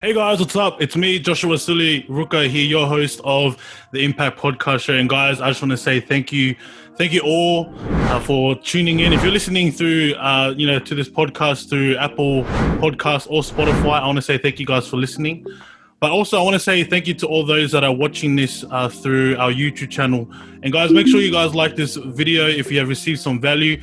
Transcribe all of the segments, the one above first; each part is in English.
Hey guys, what's up? It's me, Joshua Suli Ruka here, your host of the Impact Podcast Show. And guys, I just want to say thank you all for tuning in. If you're listening through, to this podcast through Apple Podcasts or Spotify, I want to say thank you guys for listening. But also, I want to say thank you to all those that are watching this through our YouTube channel. And guys, make sure you guys like this video if you have received some value.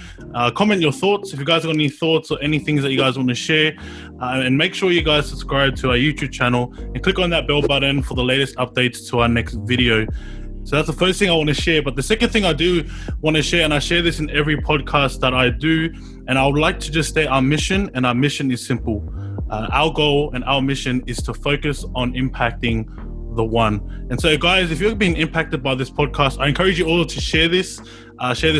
Comment your thoughts if you guys got any thoughts or any things that you guys want to share. And make sure you guys subscribe to our YouTube channel and click on that bell button for the latest updates to our next video. So that's the first thing I want to share. But the second thing I do want to share, and I share this in every podcast that I do, and I would like to just state our mission, and our mission is simple. Our goal and our mission is to focus on impacting the one. And so guys, if you've been impacted by this podcast, I encourage you all to share this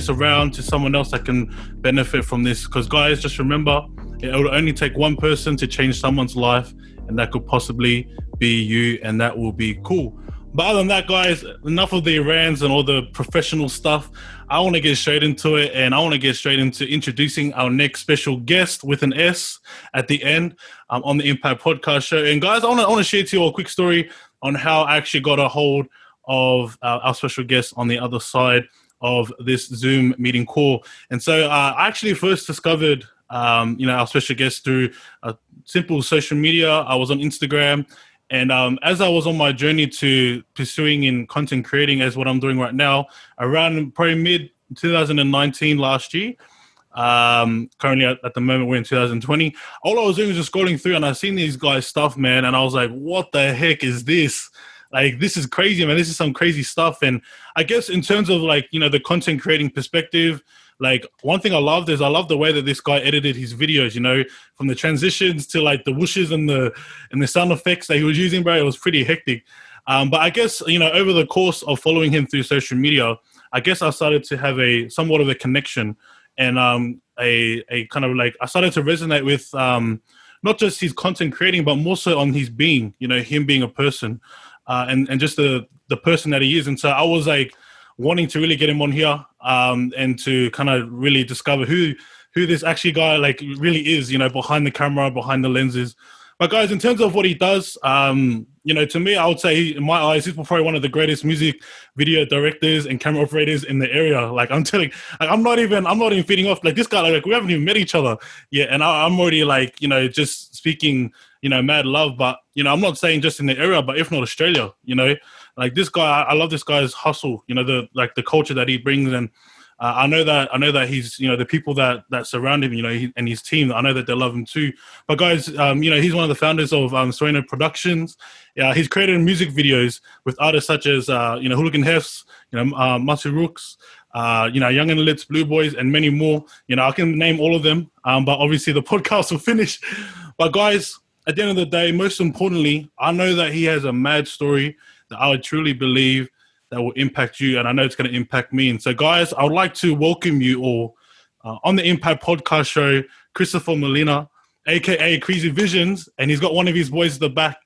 around to someone else that can benefit from this. Because guys, just remember, it will only take one person to change someone's life, and that could possibly be you, and that will be cool. But other than that, guys, enough of the rants and all the professional stuff. I want to get straight into it, and I want to get straight into introducing our next special guest with an S at the end on the Impact Podcast Show. And guys, I want to share to you a quick story on how I actually got a hold of our special guest on the other side of this Zoom meeting call. And so I actually first discovered our special guest through simple social media. I was on Instagram. And as I was on my journey to pursuing in content creating as what I'm doing right now, around probably mid-2019 last year, currently at the moment we're in 2020, all I was doing was just scrolling through, and I seen these guys' stuff, man, and I was like, what the heck is this? Like, this is crazy, man. This is some crazy stuff. And I guess in terms of the content creating perspective, one thing I loved is I love the way that this guy edited his videos, from the transitions to the whooshes and the sound effects that he was using, bro. It was pretty hectic. But I guess, over the course of following him through social media, I guess I started to have somewhat of a connection, and I started to resonate with not just his content creating, but more so on his being, him being a person, and just the person that he is. And so I was wanting to really get him on here and to kind of really discover who this actually guy really is, behind the camera, behind the lenses. But guys, in terms of what he does, to me, I would say in my eyes, he's probably one of the greatest music video directors and camera operators in the area. I'm telling, I'm not even feeding off this guy. We haven't even met each other yet, and I'm already just speaking, mad love. But I'm not saying just in the area, but if not Australia, this guy, I love this guy's hustle. The culture that he brings, and I know that he's the people that surround him, and his team. I know that they love him too. But guys, he's one of the founders of Sueno Productions. He's created music videos with artists such as Hooligan Hefs, Masi Rooc, Youngn Lipz, Blueboy, and many more. I can name all of them, but obviously the podcast will finish. But guys, at the end of the day, most importantly, I know that he has a mad story that I would truly believe that will impact you, and I know it's going to impact me. And so, guys, I would like to welcome you all on the Impact Podcast Show, Kristopher Molina, a.k.a. KreezyVision, and he's got one of his boys at the back.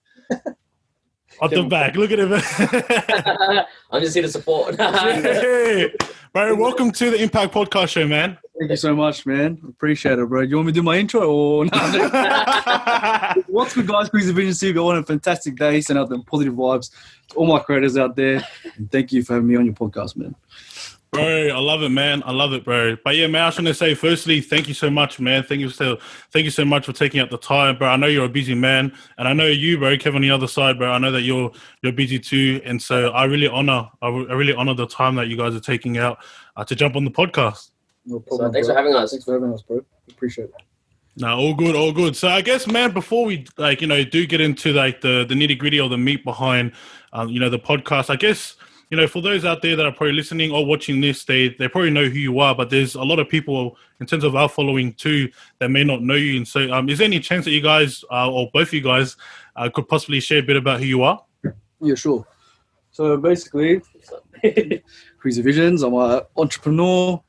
At the back, look at him. I'm just here to support. Hey, bro, welcome to the Impact Podcast Show, man. Thank you so much, man. Appreciate it, bro. You want me to do my intro or no? What's good, guys? KreezyVision TV. I want a fantastic day. Send out them positive vibes to all my creators out there. And thank you for having me on your podcast, man. Bro, I love it, man. I love it, bro. But yeah, man, I was going to say, firstly, thank you so much, man. Thank you so much for taking out the time, bro. I know you're a busy man, and I know you, bro, Kevin, on the other side, bro. I know that you're busy too, and so I really honor the time that you guys are taking out to jump on the podcast. No problem, So thanks for having us. Thanks for having us, bro. Appreciate it. No, all good. So I guess, man, before we do get into the nitty gritty or the meat behind the podcast, I guess, for those out there that are probably listening or watching this, they probably know who you are, but there's a lot of people in terms of our following too that may not know you. And so is there any chance that you guys or both of you guys could possibly share a bit about who you are? Yeah, sure. So basically, KreezyVision, I'm an entrepreneur,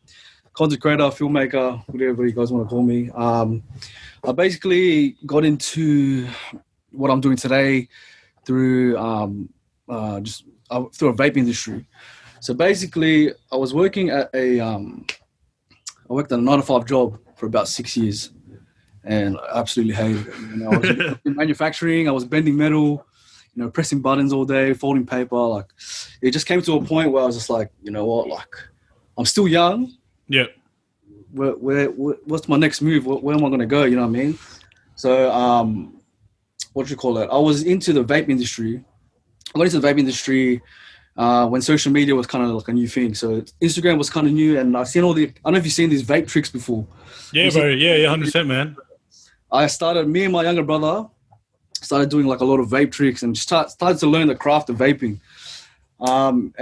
content creator, filmmaker, whatever you guys want to call me. I basically got into what I'm doing today through through a vape industry. So basically, I was working at I worked at a 9-to-5 job for about 6 years, and I absolutely hated it. You know, I was in manufacturing, I was bending metal, you know, pressing buttons all day, folding paper. Like, it just came to a point where I was just like, you know what, like, I'm still young. Yeah. What's my next move? Where am I going to go? You know what I mean? So, what do you call it? I was into the vape industry. I got into the vape industry when social media was kind of like a new thing. So Instagram was kind of new, and I've seen I don't know if you've seen these vape tricks before. Yeah, bro. Yeah, 100%, man. Me and my younger brother started doing like a lot of vape tricks and started to learn the craft of vaping. Me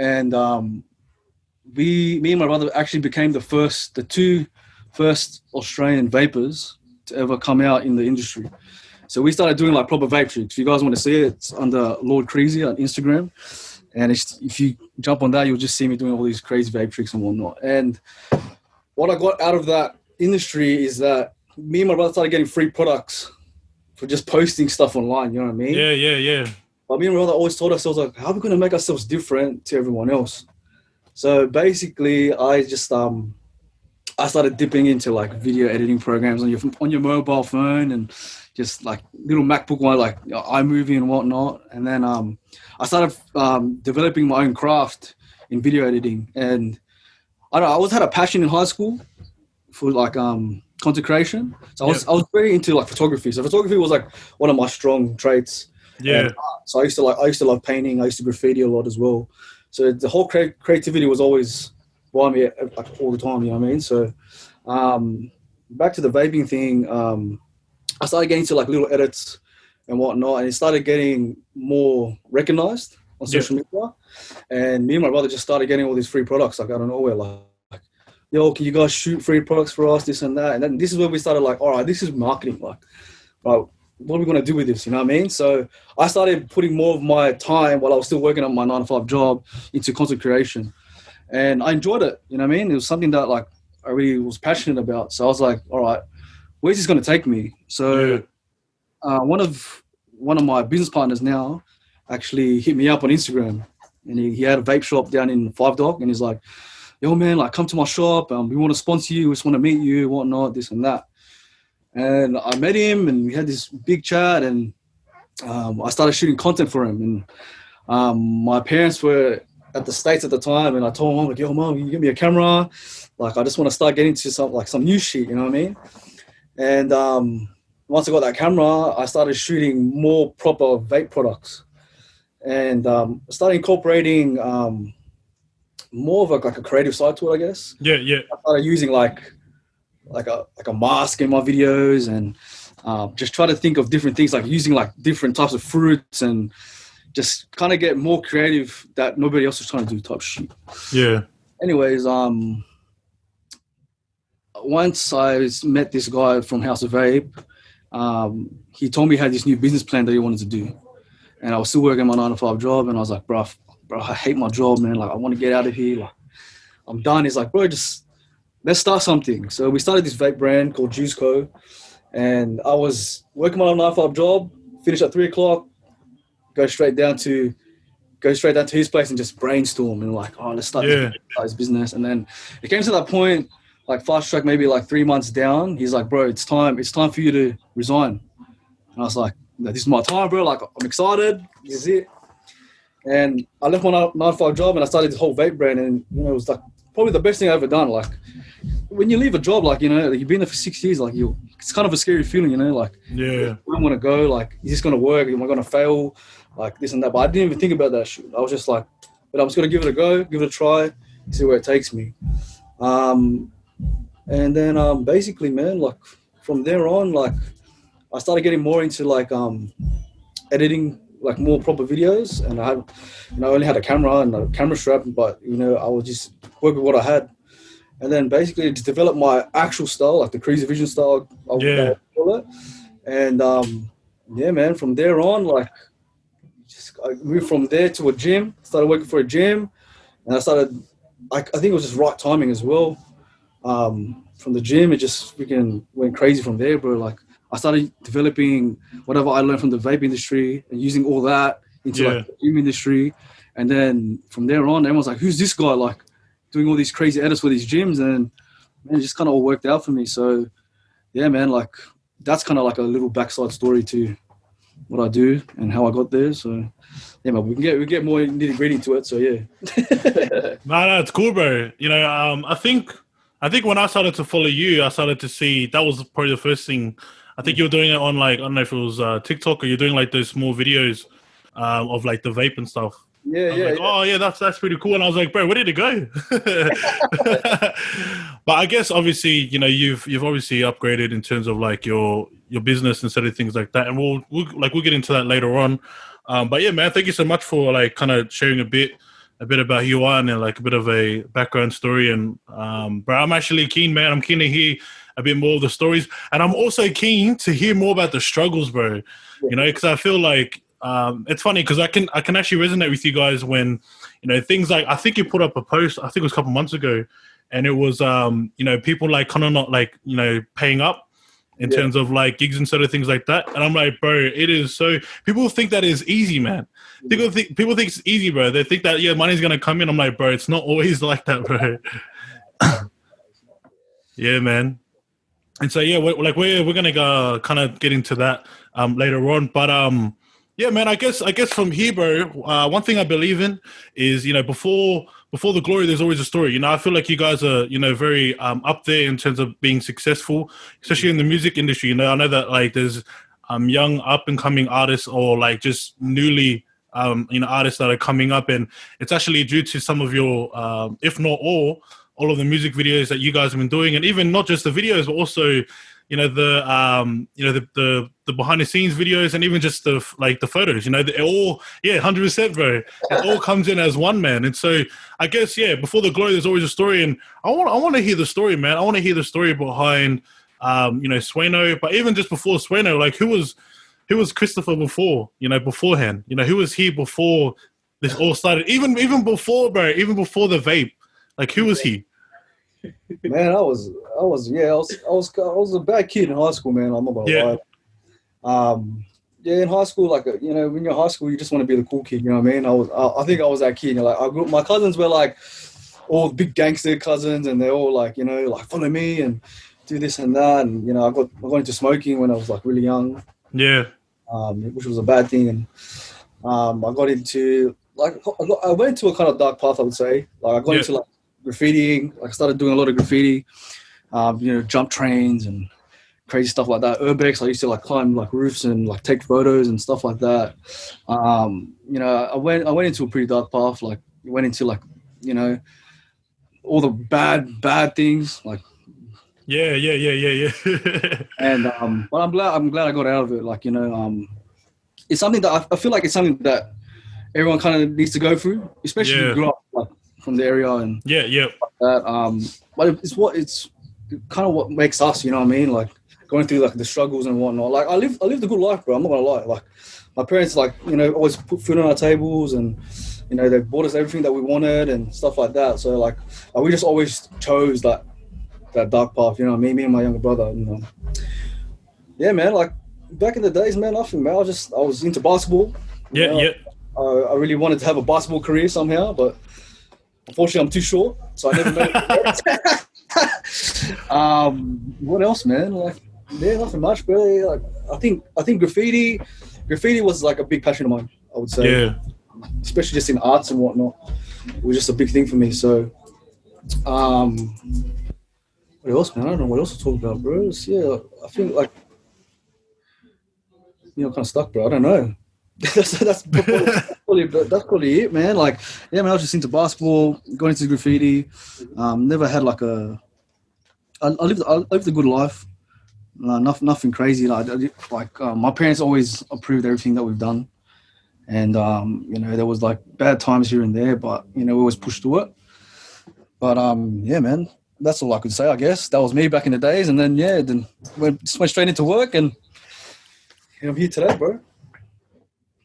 and my brother actually became the two first Australian vapors to ever come out in the industry. So we started doing like proper vape tricks. If you guys want to see it, it's under Lord Kreezy on Instagram. And if you jump on that, you'll just see me doing all these crazy vape tricks and whatnot. And what I got out of that industry is that me and my brother started getting free products for just posting stuff online, you know what I mean? Yeah. But me and my brother always told ourselves, like, how are we going to make ourselves different to everyone else? So basically, I just I started dipping into like video editing programs on your mobile phone and just like little MacBook one, like iMovie and whatnot. And then I started developing my own craft in video editing. And I always had a passion in high school for like content creation. So I was very into like photography. So photography was like one of my strong traits. Yeah. And, so I used to love painting. I used to graffiti a lot as well. So the whole creativity was always by me like all the time, you know what I mean? So back to the vaping thing, I started getting to like little edits and whatnot, and it started getting more recognized on social media. And me and my brother just started getting all these free products like out of nowhere, like, yo, can you guys shoot free products for us, this and that? And then this is where we started like, all right, this is marketing. Like, right, what are we going to do with this? You know what I mean? So I started putting more of my time while I was still working on my 9-to-5 job into content creation. And I enjoyed it. You know what I mean? It was something that like I really was passionate about. So I was like, all right, where's this going to take me? So one of my business partners now actually hit me up on Instagram, and he had a vape shop down in Five Dock, and he's like, yo, man, like come to my shop. We want to sponsor you. We just want to meet you, whatnot, this and that. And I met him, and we had this big chat, and I started shooting content for him. And my parents were at the States at the time, and I told mom, like, yo, mom, you give me a camera. Like, I just want to start getting to some new shit, you know what I mean? And once I got that camera, I started shooting more proper vape products, and started incorporating more of like a creative side to it, I guess. Yeah. I started using like a mask in my videos, and just try to think of different things, like using like different types of fruits, and just kind of get more creative that nobody else was trying to do type shit. Yeah. Anyways, once I met this guy from House of Vape, he told me he had this new business plan that he wanted to do. And I was still working my 9-to-5 job, and I was like, bro, I hate my job, man. Like, I want to get out of here. Like, I'm done. He's like, bro, just let's start something. So we started this vape brand called Juice Co. And I was working my 9-to-5 job, finish at 3 o'clock, go straight down to his place and just brainstorm and like, oh, let's start this business. And then it came to that point, like fast track, maybe like 3 months down. He's like, bro, it's time for you to resign. And I was like, this is my time, bro. Like, I'm excited. This is it. And I left my 9-to-5 job, and I started this whole vape brand. And, you know, it was like probably the best thing I've ever done. Like, when you leave a job, like, you know, you've been there for 6 years, like, it's kind of a scary feeling, you know, like, where I'm going to go, like, is this going to work? Am I going to fail? Like, this and that. But I didn't even think about that shit. I was just like, but I'm just going to give it a go, give it a try, see where it takes me. And then basically, man, like, from there on, like, I started getting more into, like, editing, like, more proper videos. And I only had a camera and a camera strap, but, you know, I would just work with what I had. And then basically to develop my actual style, like the KreezyVision style, I would call it. And yeah, man, from there on, like, I moved from there to a gym, started working for a gym, and I think it was just right timing as well. From the gym, it just freaking went crazy from there, bro. Like, I started developing whatever I learned from the vape industry and using all that into like the gym industry. And then from there on, everyone's like, who's this guy? Like, doing all these crazy edits for these gyms, and man, it just kind of all worked out for me. So yeah, man, like that's kind of like a little backside story to what I do and how I got there. So yeah, man, we get more nitty gritty to it. So yeah. No, it's cool, bro. You know, I think when I started to follow you, I started to see that was probably the first thing. I think you were doing it on like, I don't know if it was TikTok, or you're doing like those small videos of like the vape and stuff. Yeah. Oh yeah, that's pretty cool. And I was like, bro, where did it go? But I guess obviously, you know, you've obviously upgraded in terms of like your business and sort of things like that. And we'll get into that later on. But yeah, man, thank you so much for like kind of sharing a bit about who you are and like a bit of a background story. And bro, I'm actually keen, man. I'm keen to hear a bit more of the stories, and I'm also keen to hear more about the struggles, bro. You know, because I feel like it's funny because I can actually resonate with you guys when, you know, things like, I think you put up a post, I think it was a couple months ago, and it was you know, people like kind of not like, you know, paying up in terms of like gigs and sort of things like that. And I'm like, bro, it is so, people think that is easy, man. People think it's easy, bro. They think that, yeah, money's gonna come in. I'm like, bro, it's not always like that, bro. Yeah, man. And so yeah, we're gonna go kind of get into that later on. But yeah, man, I guess from here, bro, one thing I believe in is, you know, before the glory, there's always a story. You know, I feel like you guys are, you know, very up there in terms of being successful, especially in the music industry. You know, I know that like there's young up and coming artists, or like just newly you know, artists that are coming up, and it's actually due to some of your if not all of the music videos that you guys have been doing, and even not just the videos, but also, you know, the behind the scenes videos, and even just the photos. You know, it all, yeah, 100%, bro. It all comes in as one, man. And so I guess, yeah, before the glory, there's always a story, and I want to hear the story, man. I want to hear the story behind you know, Sueno, but even just before Sueno, like who was Kristopher before, you know, beforehand? You know, who was he before this all started? Even before, bro, even before the vape, like who was he? Man, I was a bad kid in high school, man. I'm not gonna lie. Yeah, in high school, like, you know, when you're in high school, you just want to be the cool kid. You know what I mean? I think I was that kid. You know, like my cousins were like all big gangster cousins, and they're all like, you know, like follow me and do this and that. And you know, I got into smoking when I was like really young. Yeah. Which was a bad thing, and I got into I went into a kind of dark path, I would say. Like I got into like graffitiing. Like I started doing a lot of graffiti, you know, jump trains and crazy stuff like that. Urbex, I used to like climb like roofs and like take photos and stuff like that. You know, I went into a pretty dark path. Like went into like, you know, all the bad things. Like yeah. And but I'm glad I got out of it. Like, you know, it's something that I feel like it's something that everyone kind of needs to go through, especially if you grew up like from the area and like that. But it's kind of what makes us, you know what I mean? Like going through like the struggles and whatnot. Like I lived a good life, bro. I'm not gonna lie. Like my parents, like, you know, always put food on our tables, and you know, they bought us everything that we wanted and stuff like that. So like we just always chose that dark path, you know what I mean? Me and my younger brother, you know. Yeah, man. Like back in the days, man, nothing, man. I was into basketball. I really wanted to have a basketball career somehow, but unfortunately, I'm too short, so I never made it. What else, man? Like, yeah, nothing much, bro. Like, I think graffiti was like a big passion of mine, I would say. Yeah. Especially just in arts and whatnot. It was just a big thing for me. So, what else, man? I don't know what else to talk about, bro. Yeah, I think like, you know, kind of stuck, bro. I don't know. that's probably it, man. Like, yeah, man, I was just into basketball, got into graffiti. Never had like I lived a good life. Nothing crazy. Like my parents always approved everything that we've done, and you know, there was like bad times here and there, but you know, we always pushed through it. But yeah, man, that's all I could say. I guess that was me back in the days, and then went straight into work, and I'm here today, bro.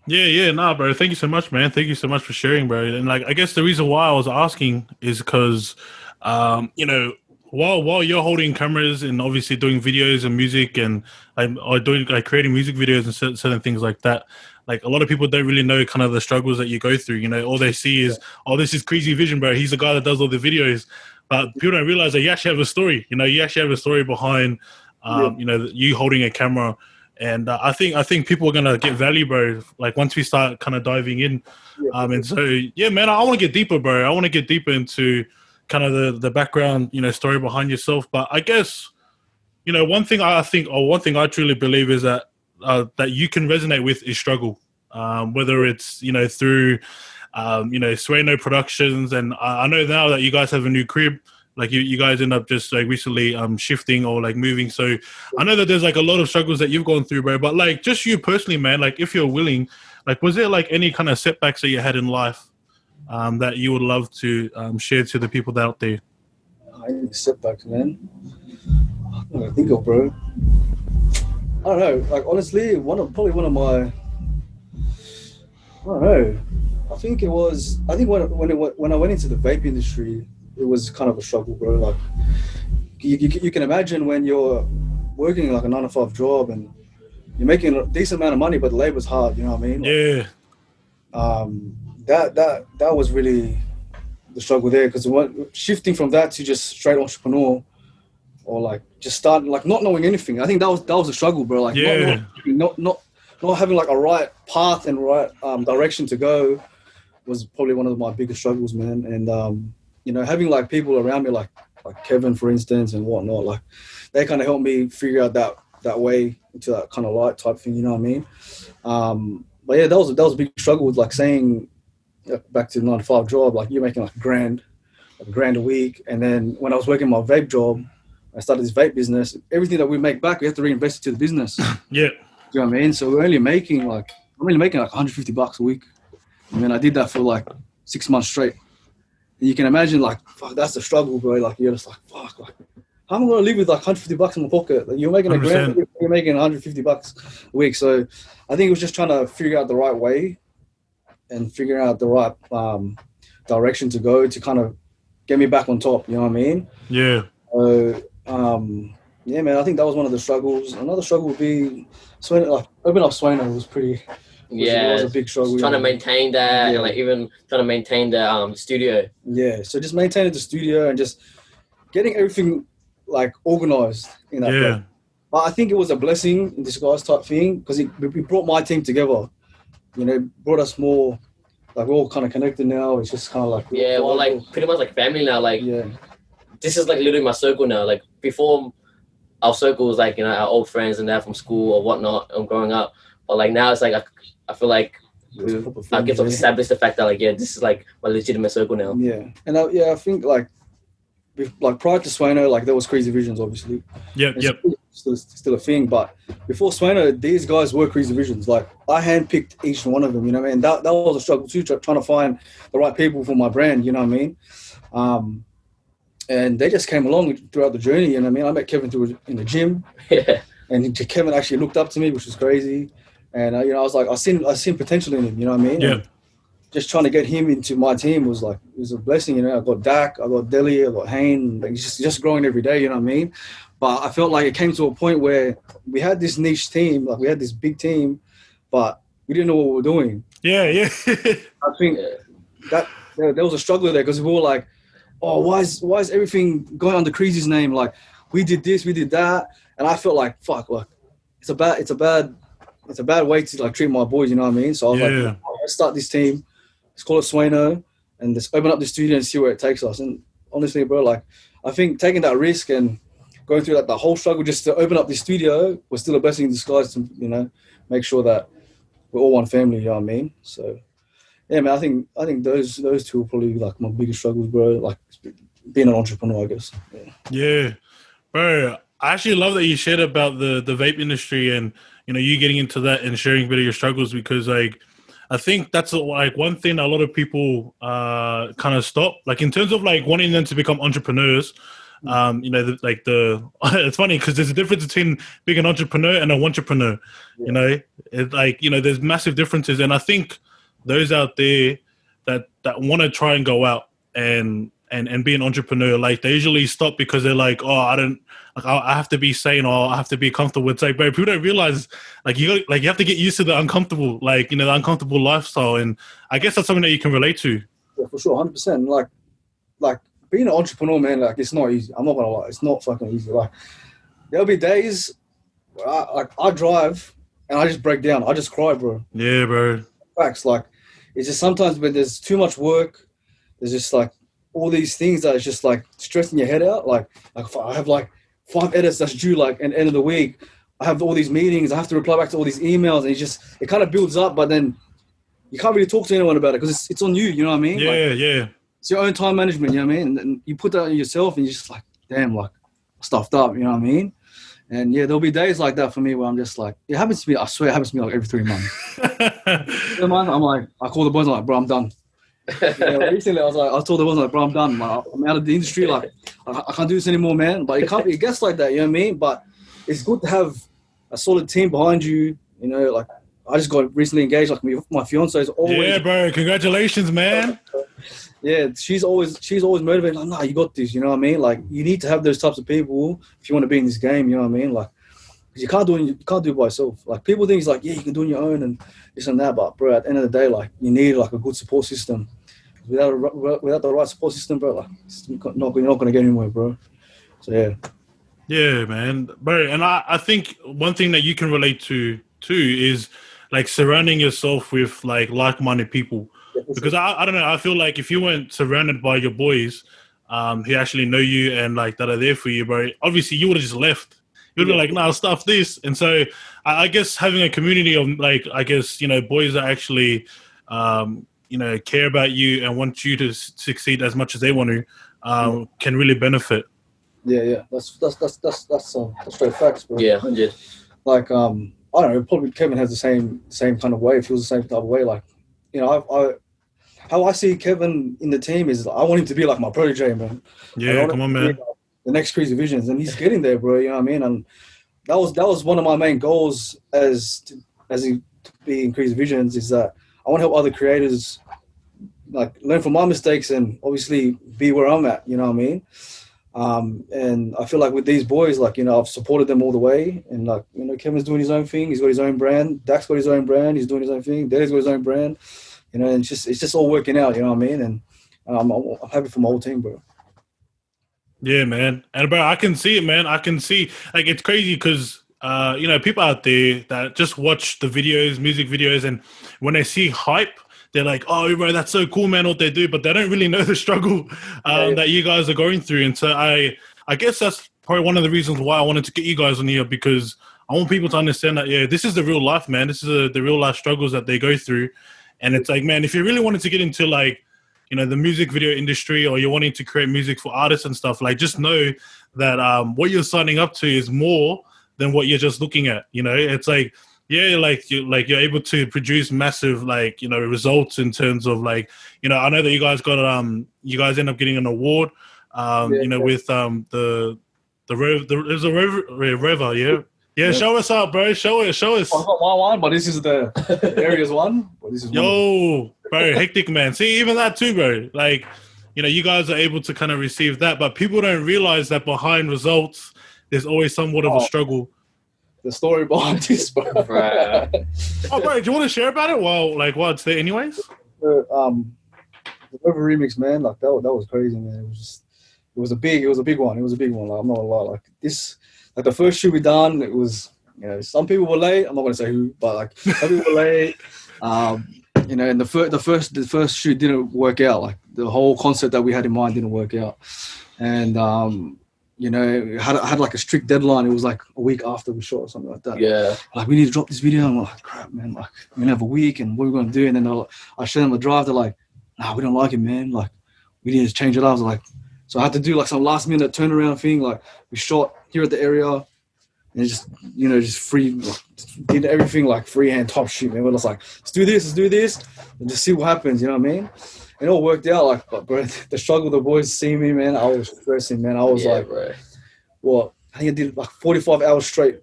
Yeah, nah, bro. Thank you so much, man. Thank you so much for sharing, bro. And like, I guess the reason why I was asking is because, you know, while you're holding cameras and obviously doing videos and music and or doing like creating music videos and certain things like that, like a lot of people don't really know kind of the struggles that you go through. You know, all they see is, oh, this is KreezyVision, bro. He's the guy that does all the videos. But people don't realize that you actually have a story. You know, you actually have a story behind, You know, you holding a camera, and I think people are gonna get value, bro. Like once we start kind of diving in, and so yeah, man, I want to get deeper, bro. I want to get deeper into kind of the background, you know, story behind yourself. But I guess, you know, one thing I truly believe is that that you can resonate with is struggle, whether it's, you know, through you know, Sueno Productions, and I know now that you guys have a new crib. Like you guys end up just like recently shifting or like moving. So I know that there's like a lot of struggles that you've gone through, bro. But like just you personally, man, like if you're willing, like was there like any kind of setbacks that you had in life that you would love to share to the people out there? Any setbacks, man? I'm gonna think of, bro. I don't know. Like honestly, probably one of my. I don't know. I think when I went into the vape industry, it was kind of a struggle, bro. Like you can imagine when you're working like a 9-to-5 job and you're making a decent amount of money, but the labor's hard. You know what I mean? Like, yeah. That was really the struggle there, because shifting from that to just straight entrepreneur, or like just starting like not knowing anything. I think that was a struggle, bro. Like not having like a right path and right direction to go was probably one of my biggest struggles, man. And you know, having like people around me like Kevin, for instance, and whatnot, like they kind of helped me figure out that way into that kind of light type thing. You know what I mean? But yeah, that was a big struggle with like saying back to the 9-to-5 job, like you're making like a grand a week, and then when I was working my vape job, I started this vape business. Everything that we make back, we have to reinvest it to the business. Yeah. You know what I mean? So I'm only making like $150 a week. And then I did that for like 6 months straight. And you can imagine, like, fuck, that's the struggle, bro. Like, you're just like, fuck, like, how am I going to live with like $150 in my pocket? Like, you're making a 100%. grand, you're making $150 a week. So I think it was just trying to figure out the right way and figure out the right direction to go to kind of get me back on top. You know what I mean? Yeah. Yeah, man, I think that was one of the struggles. Another struggle would be Sueno, like open up Sueno was pretty. Yeah, it was a big struggle. Trying to maintain that, and like even trying to maintain the studio. Yeah, so just maintaining the studio and just getting everything like organized in that place. But I think it was a blessing in disguise type thing, because it brought my team together. You know, brought us more. Like we're all kind of connected now. It's just kind of like we're like pretty much like family now. Like this is like literally my circle now. Like before, our circle was like, you know, our old friends and that from school or whatnot and growing up. But like now it's like I feel like I guess I've established the fact that like this is like my legitimate circle now. Yeah, and I think like prior to Sueno, like there was KreezyVisions, obviously. Yep. Still a thing, but before Sueno, these guys were KreezyVisions. Like I handpicked each one of them. You know what I mean? That was a struggle too, trying to find the right people for my brand. You know what I mean? And they just came along throughout the journey. You know what I mean? I met Kevin in the gym, and Kevin actually looked up to me, which was crazy. And you know, I was like, I seen potential in him. You know what I mean? Yeah. And just trying to get him into my team was like, it was a blessing. You know, I got Dak, I got Deli, I got Hayne. Like just growing every day. You know what I mean? But I felt like it came to a point where we had this niche team, like we had this big team, but we didn't know what we were doing. Yeah. I think that there was a struggle there, because we were like, oh, why is everything going under Kreezy's name? Like we did this, we did that, and I felt like fuck, like it's a bad way to like treat my boys. You know what I mean? So I was like, oh, let's start this team. Let's call it Sueno, and let's open up the studio and see where it takes us. And honestly, bro, like I think taking that risk and going through like the whole struggle just to open up the studio was still a blessing in disguise to, you know, make sure that we're all one family. You know what I mean? So yeah, man, I think those two are probably like my biggest struggles, bro. Like being an entrepreneur, I guess. Yeah, bro. I actually love that you shared about the vape industry and, you know, you getting into that and sharing a bit of your struggles, because like I think that's like one thing a lot of people kind of stop, like in terms of like wanting them to become entrepreneurs. You know, it's funny because there's a difference between being an entrepreneur and a wantrepreneur. You know, it's like, you know, there's massive differences, and I think those out there that want to try and go out and be an entrepreneur, like they usually stop because they're like, oh, I have to be sane, or I have to be comfortable. It's like, bro, people don't realize like you have to get used to the uncomfortable, like, you know, the uncomfortable lifestyle, and I guess that's something that you can relate to. Yeah, for sure, 100%. Like being an entrepreneur, man, like it's not easy. I'm not gonna lie, it's not fucking easy. Like there'll be days where I drive and I just break down. I just cry, bro. Yeah, bro. Facts. Like, it's just sometimes when there's too much work, there's just like all these things that is just like stressing your head out. Like if I have like 5 edits that's due like at the end of the week. I have all these meetings. I have to reply back to all these emails, and it kind of builds up. But then you can't really talk to anyone about it because it's on you. You know what I mean? Yeah, like, yeah. It's your own time management. You know what I mean? And you put that on yourself, and you're just like, damn, like stuffed up. You know what I mean? And yeah, there'll be days like that for me where I'm just like, it happens to me. I swear, it happens to me like every 3 months. I'm like, I call the boys. I'm like, bro, I'm done. Recently, I told the boys, like, bro, I'm done. Like, I'm out of the industry. Like, I can't do this anymore, man. But it gets like that. You know what I mean? But it's good to have a solid team behind you. You know, like I just got recently engaged. Like my fiance is always. Yeah, bro. Congratulations, man. Yeah, she's always motivated. Like, nah, you got this. You know what I mean? Like, you need to have those types of people if you want to be in this game. You know what I mean? Like, because you can't do it by yourself. Like, people think it's like, yeah, you can do it on your own and this and that. But bro, at the end of the day, like, you need like a good support system. Without the right support system, bro, like, you're not going to get anywhere, bro. So yeah. Yeah, man, bro. And I think one thing that you can relate to too is like surrounding yourself with like-minded people. Because I don't know, I feel like if you weren't surrounded by your boys who actually know you and like that are there for you, bro, obviously you would have just left. You'd be like, nah, stuff this. And so I guess having a community of like, I guess, you know, boys that actually, you know, care about you and want you to succeed as much as they want to can really benefit. Yeah. That's straight facts, bro. Yeah, 100. Like, I don't know, probably Kevin has the same kind of way, feels the same type of way. Like, you know, how I see Kevin in the team is I want him to be like my protege, man. Yeah, come on, man. Like the next KreezyVisions, and he's getting there, bro. You know what I mean? And that was one of my main goals as he be in KreezyVisions is that I want to help other creators like learn from my mistakes and obviously be where I'm at. You know what I mean? And I feel like with these boys, like, you know, I've supported them all the way. And like, you know, Kevin's doing his own thing. He's got his own brand. Dak's got his own brand. He's doing his own thing. Daddy's got his own brand. You know, and it's just all working out. You know what I mean? And I'm happy for my whole team, bro. Yeah, man. And bro, I can see it, man. I can see, like, it's crazy because, you know, people out there that just watch the videos, music videos, and when they see hype, they're like, oh, bro, that's so cool, man, what they do. But they don't really know the struggle that you guys are going through. And so I guess that's probably one of the reasons why I wanted to get you guys on here, because I want people to understand that, yeah, this is the real life, man. This is the real life struggles that they go through. And it's like, man, if you really wanted to get into, like, you know, the music video industry, or you're wanting to create music for artists and stuff, like, just know that what you're signing up to is more than what you're just looking at. You know, it's like, yeah, you're able to produce massive, like, you know, results in terms of, like, you know, I know that you guys got you guys end up getting an award, you know, with the there's a Rover, yeah. Yeah, show us out, bro. Show us. I got my one, but this is the area's one. But this is bro, hectic, man. See, even that too, bro. Like, you know, you guys are able to kind of receive that, but people don't realize that behind results, there's always somewhat of a struggle. The story behind this, bro. Right. Oh, bro, do you want to share about it while it's there anyways? The Rover remix, man, like that was crazy, man. It was a big one. It was a big one. Like, I'm not gonna lie. Like this, like the first shoot we done, it was, you know, some people were late. I'm not gonna say who, but like some people were late. You know, and the first shoot didn't work out. Like the whole concept that we had in mind didn't work out, and you know, had like a strict deadline. It was like a week after we shot or something like that. Yeah. Like, we need to drop this video. I'm like, crap, man. Like, we're gonna have a week, and what are we gonna do? And then I show them the drive. They're like, nah, we don't like it, man. Like, we need to change it up. I was like, so I had to do like some last minute turnaround thing. Like, we shot here at the area, and just, you know, just did everything like freehand top shoot, man. We're just like, let's do this, and just see what happens. You know what I mean? It all worked out. Like, but bro, the struggle the boys see me, man, I was stressing, man. I was like, bro. Well, I think I did like 45 hours straight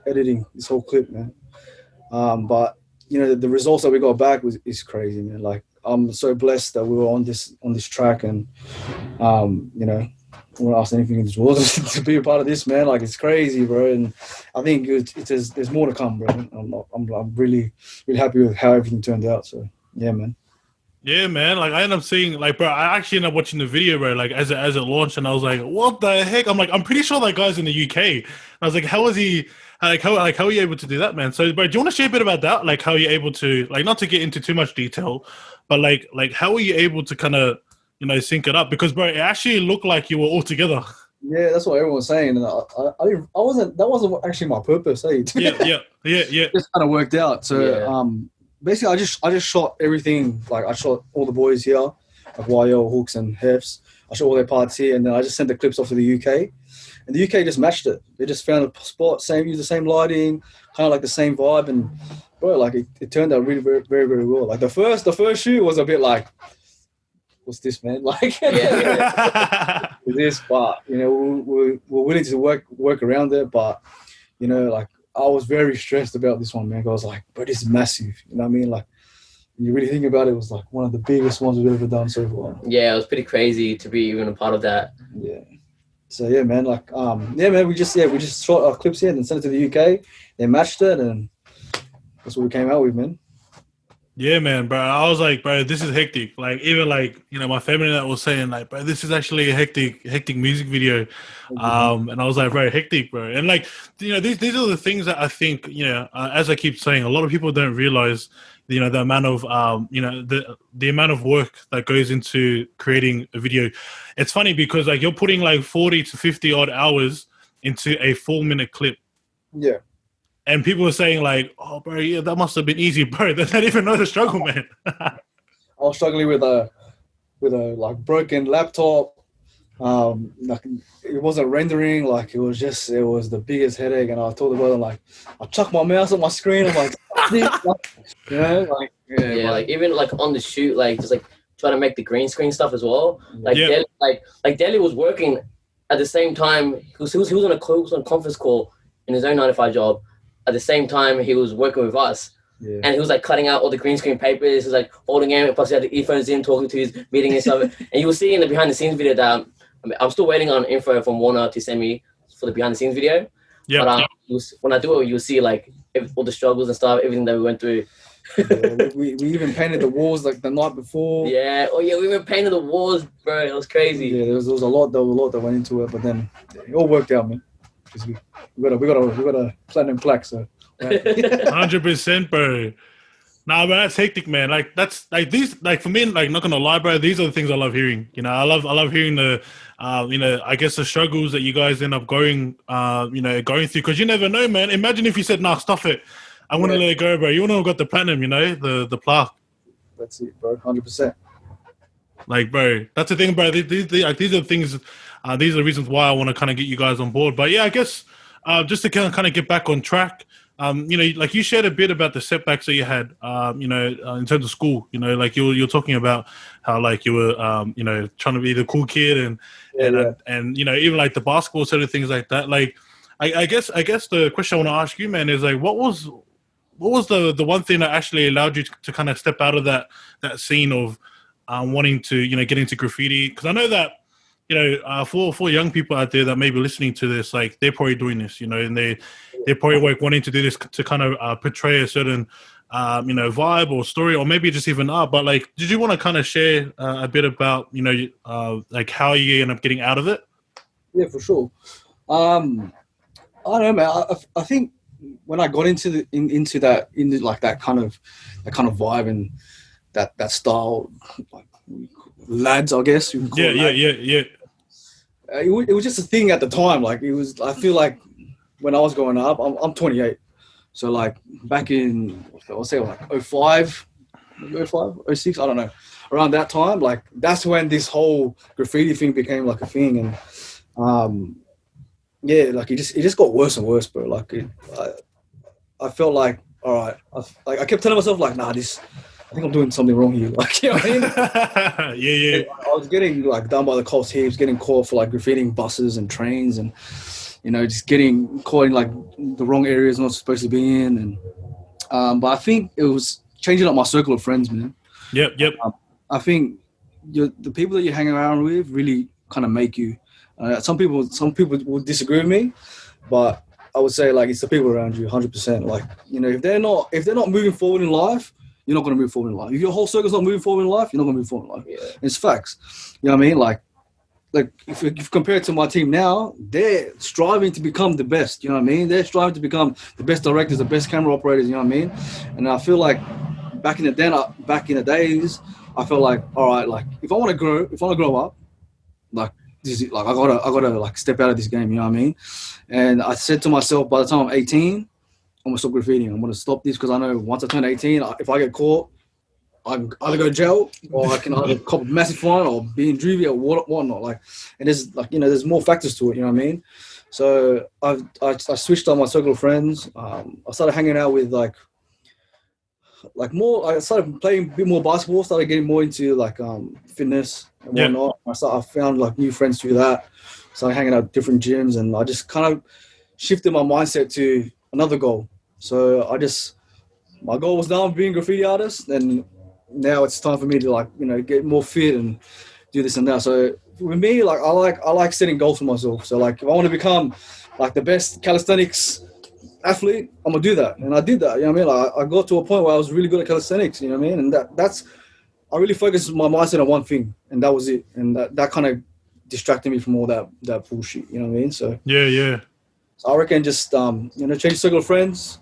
editing this whole clip, man. But you know, the results that we got back is crazy, man. Like, I'm so blessed that we were on this track, and you know, I won't ask anything in this world to be a part of this, man. Like, it's crazy, bro. And I think there's more to come, bro. I'm really, really happy with how everything turned out. So yeah, man. Yeah, man. Like I ended up seeing, like, bro, I actually ended up watching the video, bro, like as it launched, and I was like, what the heck? I'm like, I'm pretty sure that guy's in the UK. And I was like, how is he? How are you able to do that, man? So, bro, do you want to share a bit about that? Like, how you're able to, like, not to get into too much detail, but like how are you able to kind of, sync it up? Because, bro, it actually looked like you were all together. Yeah, that's what everyone was saying, and I didn't. I wasn't. That wasn't actually my purpose. Hey, Yeah. It just kind of worked out. So, basically, I just shot everything. Like, I shot all the boys here, like YO, Hooks, and Hefs. I shot all their parts here, and then I just sent the clips off to the UK, and the UK just matched it. They just found a spot, used the same lighting, kind of like the same vibe, and bro, like it turned out really very, very, very well. Like the first shoot was a bit like, what's this, man? Like this, but we're willing to work around it. But like I was very stressed about this one, man. I was like, bro, this is massive. You know what I mean? Like when you really think about it, it was like one of the biggest ones we've ever done so far. Yeah, it was pretty crazy to be even a part of that. Yeah. So yeah, man. Like man. We just shot our clips here and then sent it to the UK. They matched it, and that's what we came out with, man. Yeah, man, bro. I was like, bro, this is hectic. Like, even like, my family that was saying, like, bro, this is actually a hectic music video. And I was like, bro, hectic, bro. And like, these are the things that I think, as I keep saying, a lot of people don't realize, the amount of, the amount of work that goes into creating a video. It's funny because like you're putting like 40 to 50 odd hours into a 4-minute clip. Yeah. And people were saying like, oh, bro, yeah, that must have been easy, bro. They don't even know the struggle, man. I was struggling with a like broken laptop. Like it wasn't rendering. Like it was the biggest headache. And I told the brother, like, I chucked my mouse on my screen. I'm like, like even like on the shoot, like just like trying to make the green screen stuff as well. Like Deli was working at the same time. He was on a conference call in his own 9-to-5 job. At the same time, he was working with us, and he was like cutting out all the green screen papers. He was like holding him, plus he had the earphones in, talking to his meeting and stuff. And you will see in the behind the scenes video that I'm still waiting on info from Warner to send me for the behind the scenes video. Yeah. But when I do it, you'll see like all the struggles and stuff, everything that we went through. we even painted the walls like the night before. Yeah. Oh yeah, we even painted the walls, bro. It was crazy. Yeah, there was a lot that went into it, but then it all worked out, man. Because we got a platinum plaque, so 100%, bro. Nah, but that's hectic, man. Like that's like these, like for me, like not gonna lie, bro. These are the things I love hearing. I love hearing the, I guess the struggles that you guys end up going through. Because you never know, man. Imagine if you said, "Nah, stuff it. I want to let it go, bro." You wouldn't have got the platinum, the plaque. That's it, bro. 100%. Like, bro, that's the thing, bro. These are the things. These are the reasons why I want to kind of get you guys on board. But yeah, I guess just to kind of get back on track, like you shared a bit about the setbacks that you had, in terms of school. Like you're talking about how like you were, trying to be the cool kid and even like the basketball sort of things like that. Like, I guess the question I want to ask you, man, is like, what was the one thing that actually allowed you to kind of step out of that scene of wanting to get into graffiti? Because I know that. For young people out there that may be listening to this, like they're probably doing this, and they're probably like wanting to do this to kind of portray a certain, vibe or story, or maybe just even art. But like, did you want to kind of share a bit about, like how you end up getting out of it? Yeah, for sure. I don't know, man. I think when I got into that kind of vibe and that style, like lads, I guess. Yeah. It was just a thing at the time. Like it was. I feel like when I was growing up, I'm 28, so like back in I'll say like 05, 06, I don't know, around that time. Like that's when this whole graffiti thing became like a thing, and like it just got worse and worse, bro. Like I felt like, all right, I kept telling myself like, nah, I think I'm doing something wrong here. Like, you know what I mean? Yeah. I was getting like done by the cops heaps, getting caught for like graffitiing buses and trains, and just getting caught in like the wrong areas I'm not supposed to be in. And but I think it was changing up my circle of friends, man. Yep. I think the people that you hang around with really kind of make you. Some people will disagree with me, but I would say like it's the people around you, 100%. Like if they're not moving forward in life, you're not going to move forward in life. If your whole circle's not moving forward in life, you're not going to move forward in life. Yeah. It's facts. You know what I mean? Like if you compare it to my team now, they're striving to become the best. You know what I mean? They're striving to become the best directors, the best camera operators. You know what I mean? And I feel like back in the days, I felt like, all right, like if I want to grow up, like this is like I gotta like step out of this game. You know what I mean? And I said to myself, by the time I'm 18, I'm gonna stop graffitiing. I'm gonna stop this because I know once I turn 18, if I get caught, I can either go to jail or I can either cop a massive fine or be in juvie or whatnot. Like, and there's like, you know, there's more factors to it. You know what I mean? So I switched on my circle of friends. I started hanging out with like more. I started playing a bit more basketball. Started getting more into like fitness and whatnot. I found like new friends through that. Started hanging out at different gyms, and I just kind of shifted my mindset to another goal. So my goal was now being a graffiti artist, and now it's time for me to like, you know, get more fit and do this and that. So with me, like I like setting goals for myself. So like if I want to become like the best calisthenics athlete, I'm gonna do that. And I did that. You know what I mean? Like I got to a point where I was really good at calisthenics, you know what I mean? And that's I really focused my mindset on one thing, and that was it. And that kind of distracted me from all that bullshit, you know what I mean? So yeah. So I reckon just you know, change circle of friends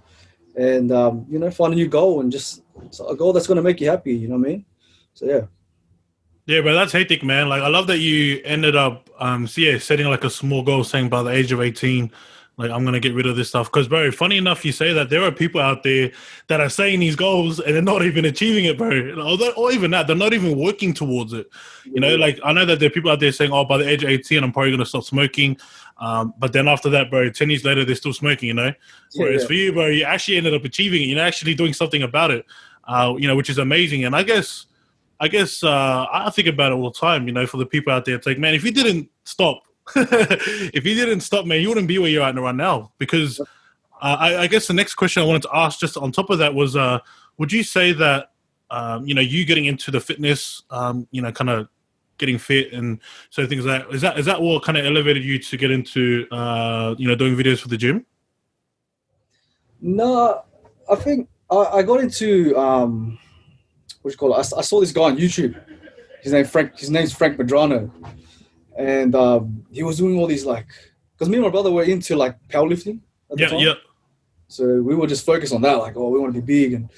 and you know, find a new goal and just a goal that's gonna make you happy, you know what I mean? So yeah. Yeah, but that's hectic, man. Like, I love that you ended up, setting like a small goal, saying by the age of 18, like, I'm gonna get rid of this stuff. Because, bro, funny enough, you say that there are people out there that are saying these goals and they're not even achieving it, bro. Or even that, they're not even working towards it. You know, like, I know that there are people out there saying, oh, by the age of 18, I'm probably gonna stop smoking. But then after that, bro, 10 years later, they're still smoking, you know? Whereas for you, bro, you actually ended up achieving it. You're actually doing something about it, you know, which is amazing. And I guess I think about it all the time, you know, for the people out there. It's like, man, if you didn't stop, man, you wouldn't be where you're at right now. Because I guess the next question I wanted to ask just on top of that was, would you say that, you know, you getting into the fitness, you know, kind of getting fit and so things like that, is that what kind of elevated you to get into, you know, doing videos for the gym? No, I think I got into, what do you call it? I saw this guy on YouTube. His name's Frank Medrano. And he was doing all these like, because me and my brother were into like powerlifting at the time. Yeah. So we were just focused on that, like, oh, we want to be big and,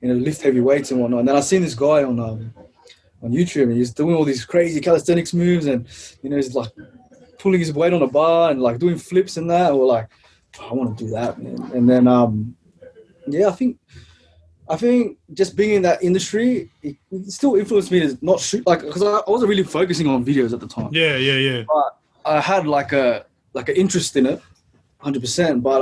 you know, lift heavy weights and whatnot. And then I seen this guy on YouTube, and he's doing all these crazy calisthenics moves, and, you know, he's like pulling his weight on a bar and like doing flips and that. Or like, oh, I want to do that, man. And then yeah, I think just being in that industry, it still influenced me to not shoot, like, because I wasn't really focusing on videos at the time. Yeah. But I had like an interest in it, 100%. But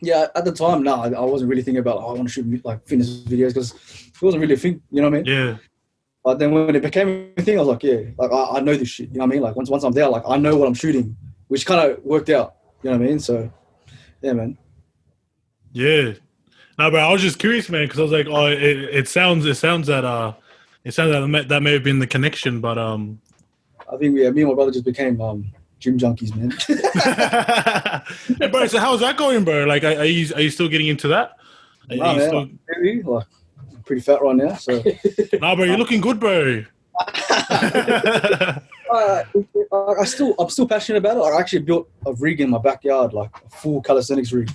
yeah, at the time, no, I wasn't really thinking about, oh, I want to shoot like fitness videos, because it wasn't really a thing, you know what I mean? Yeah. But then when it became a thing, I was like, yeah, like I know this shit, you know what I mean? Like once I'm there, like I know what I'm shooting, which kind of worked out, you know what I mean? So yeah, man. Yeah. No, but I was just curious, man, because I was like, oh, it sounds that that may have been the connection, but I think me and my brother just became gym junkies, man. Hey, bro, so how's that going, bro? Like, are you still getting into that? Nah, man, still... like, I'm pretty fat right now, so. Nah, bro, you're looking good, bro. I'm still passionate about it. I actually built a rig in my backyard, like a full calisthenics rig.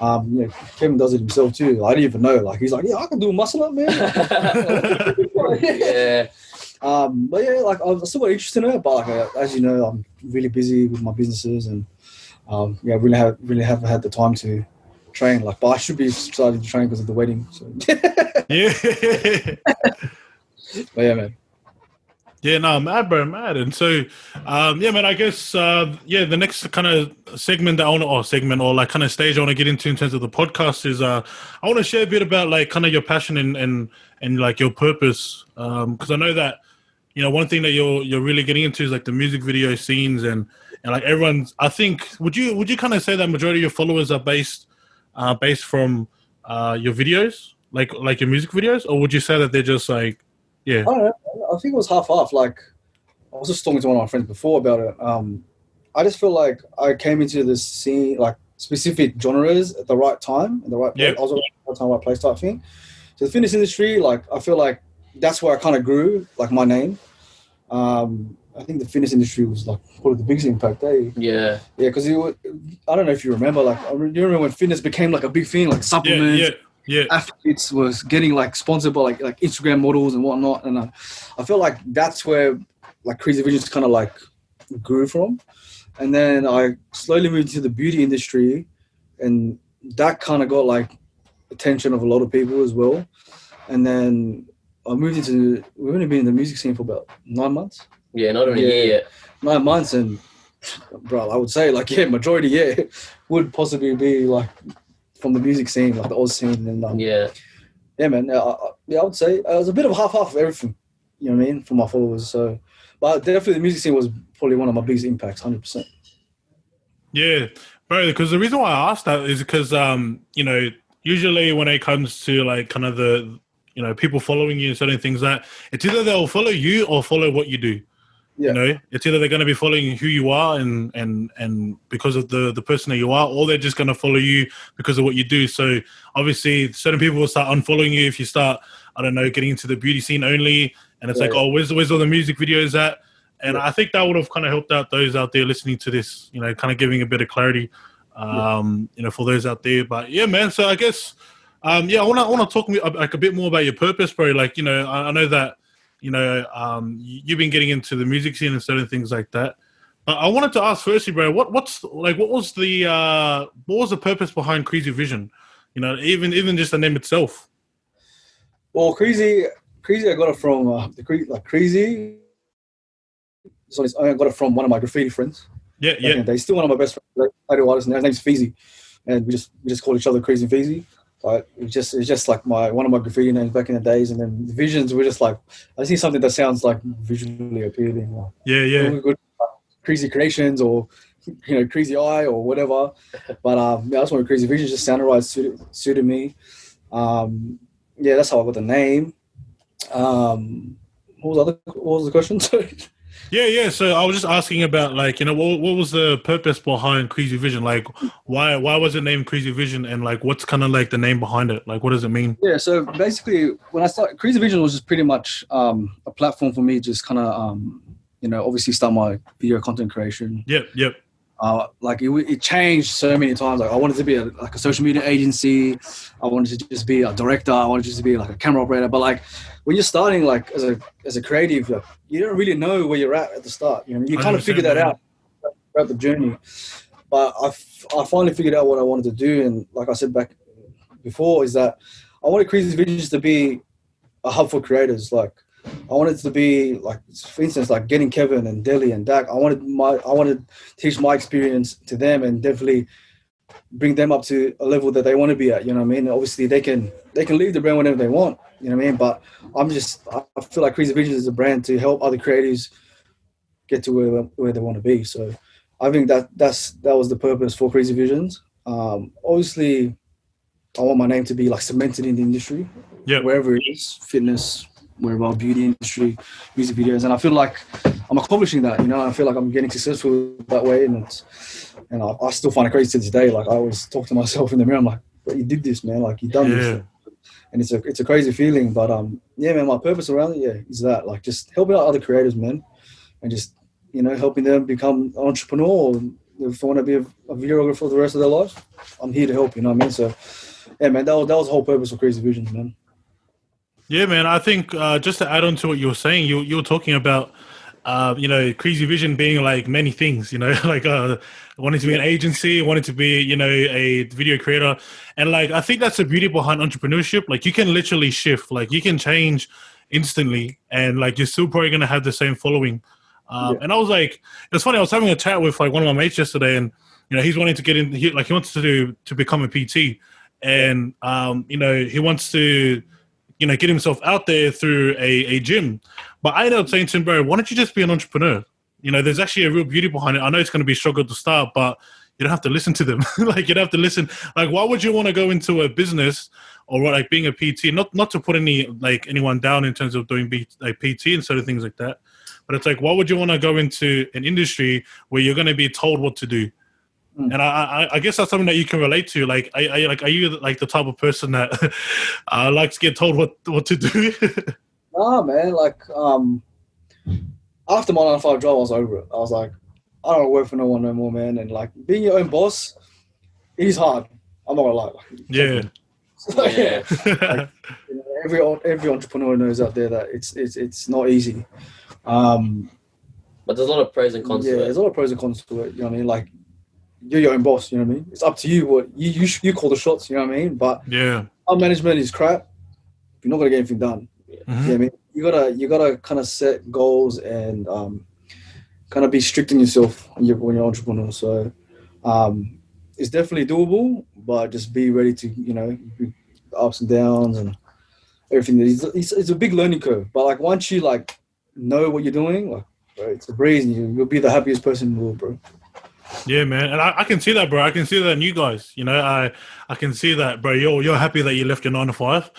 You know, Kevin does it himself too. I didn't even know. Like, he's like, yeah, I can do a muscle up, man. Yeah. But yeah, like I'm still got interest in it. But like, as you know, I'm really busy with my businesses, and yeah, really haven't had the time to train. Like, but I should be starting to train because of the wedding. So. Yeah. But yeah, man. Yeah, no, mad, bro, mad. And so, yeah, man, I guess, yeah, the next kind of segment that I want to, or like kind of stage I want to get into in terms of the podcast is, I want to share a bit about like kind of your passion and like your purpose. Because I know that, you know, one thing that you're really getting into is like the music video scenes and like everyone's, I think, would you kind of say that majority of your followers are based from your videos, like your music videos, or would you say that they're just like, yeah? I don't know. I think it was half. Like, I was just talking to one of my friends before about it. I just feel like I came into this scene, like specific genres at the right time, at the right place. I was at the right time, right place type thing. So the fitness industry, like I feel like that's where I kind of grew, like my name. I think the fitness industry was like probably the biggest impact, eh? Yeah. Yeah, because I don't know if you remember, like, you remember when fitness became like a big thing, like supplements, athletes was getting like sponsored by like Instagram models and whatnot, and I feel like that's where like KreezyVision kind of like grew from, and then I slowly moved into the beauty industry, and that kind of got like attention of a lot of people as well, and then I moved into. We've only been in the music scene for about 9 months. Yeah, not even a year yet. 9 months, and bro, I would say like majority would possibly be like from the music scene, like the Aussie scene, and yeah, man. I would say it was a bit of half of everything. You know what I mean, for my followers. So, but definitely the music scene was probably one of my biggest impacts, 100%. Yeah, bro. Because the reason why I asked that is because you know, usually when it comes to like kind of the people following you and certain things, that it's either they'll follow you or follow what you do. Yeah. You know, it's either they're going to be following who you are and because of the person that you are, or they're just going to follow you because of what you do. So obviously certain people will start unfollowing you if you start, I don't know, getting into the beauty scene only. And it's oh, where's all the music videos at? And I think that would have kind of helped out those out there listening to this, you know, kind of giving a bit of clarity, you know, for those out there. But yeah, man. So I guess, I want to talk like a bit more about your purpose, bro. Like, you know, I know that, you know, you've been getting into the music scene and certain things like that. But I wanted to ask firstly, bro, what was the purpose behind KreezyVision? You know, even just the name itself. Well, Kreezy, I got it from Kreezy. So I got it from one of my graffiti friends. Yeah. He's still one of my best friends. Tattoo artist, and his name's Feezy, and we just call each other Kreezy and Feezy. But it's just like one of my graffiti names back in the days, and then the visions were just like I see something that sounds like visually appealing. Yeah. Good, Kreezy Creations or Kreezy Eye or whatever. But that's why KreezyVision just sounded right, suited me. That's how I got the name. What was the question? Yeah. So I was just asking about, like, you know, what was the purpose behind KreezyVision? Like, why was it named KreezyVision, and like, what's kind of like the name behind it? Like, what does it mean? Yeah. So basically, when I started, KreezyVision was just pretty much a platform for me, just kind of, obviously start my video content creation. Yep. Like it changed so many times. Like I wanted to be a social media agency. I wanted to just be a director. I wanted just to be like a camera operator. But like when you're starting, like as a creative, like, you don't really know where you're at the start. You know, you kind of figure that out throughout the journey. But I finally figured out what I wanted to do, and like I said back before, is that I wanted KreezyVision to be a hub for creators. Like I wanted to be like, for instance, like getting Kevin and Deli and Dak. I wanted to teach my experience to them and definitely bring them up to a level that they want to be at. You know what I mean? Obviously, they can leave the brand whenever they want. You know what I mean? But I feel like KreezyVision is a brand to help other creators get to where they want to be. So I think that was the purpose for KreezyVision. Obviously, I want my name to be like cemented in the industry, wherever it is, fitness, wherever, beauty industry, music videos, and I feel like I'm accomplishing that. You know, I feel like I'm getting successful that way, and I still find it crazy to this day. Like I always talk to myself in the mirror. I'm like, "But you did this, man! Like you done this," and it's a crazy feeling. But man, my purpose around it, is that like just helping out other creators, man, and just helping them become an entrepreneur. Or if they want to be a videographer for the rest of their lives, I'm here to help. You know what I mean? So, yeah, man, that was the whole purpose of KreezyVision, man. Yeah, man. I think just to add on to what you were saying, you were talking about, KreezyVision being like many things, like wanting to be an agency, wanting to be, a video creator. And like, I think that's the beauty behind entrepreneurship. Like you can literally shift, like you can change instantly and like, you're still probably going to have the same following. And I was like, it's funny. I was having a chat with like one of my mates yesterday, and, he's wanting to get in, he wants to become a PT, and, he wants to, get himself out there through a gym. But I ended up saying to him, bro, why don't you just be an entrepreneur? There's actually a real beauty behind it. I know it's going to be a struggle to start, but you don't have to listen to them. Like, you don't have to listen. Like, why would you want to go into a business or like being a PT? Not to put anyone down in terms of doing a PT and sort of things like that. But it's like, why would you want to go into an industry where you're going to be told what to do? And I guess that's something that you can relate to. Like, are you like the type of person that likes to get told what to do? Nah, man. Like, after my 9 to 5 job, I was over it. I was like, I don't want to work for no one no more, man. And like, being your own boss, it is hard. I'm not gonna lie. Yeah. Like, you know, every entrepreneur knows out there that it's not easy. But there's a lot of pros and cons to it. There's a lot of pros and cons to it. You know what I mean? Like, you're your own boss. You know what I mean? It's up to you. What you call the shots. You know what I mean? But our management is crap. You're not gonna get anything done. You know what I mean? You gotta kind of set goals and kind of be strict in yourself when you're an entrepreneur. So it's definitely doable, but just be ready to, you know, the ups and downs and everything. It's a big learning curve. But like once you like know what you're doing, like, bro, it's a breeze, and you'll be the happiest person in the world, bro. Yeah, man, and I can see that, bro. I can see that in you guys. You know, I can see that, bro. You're happy that you left your 9 to 5.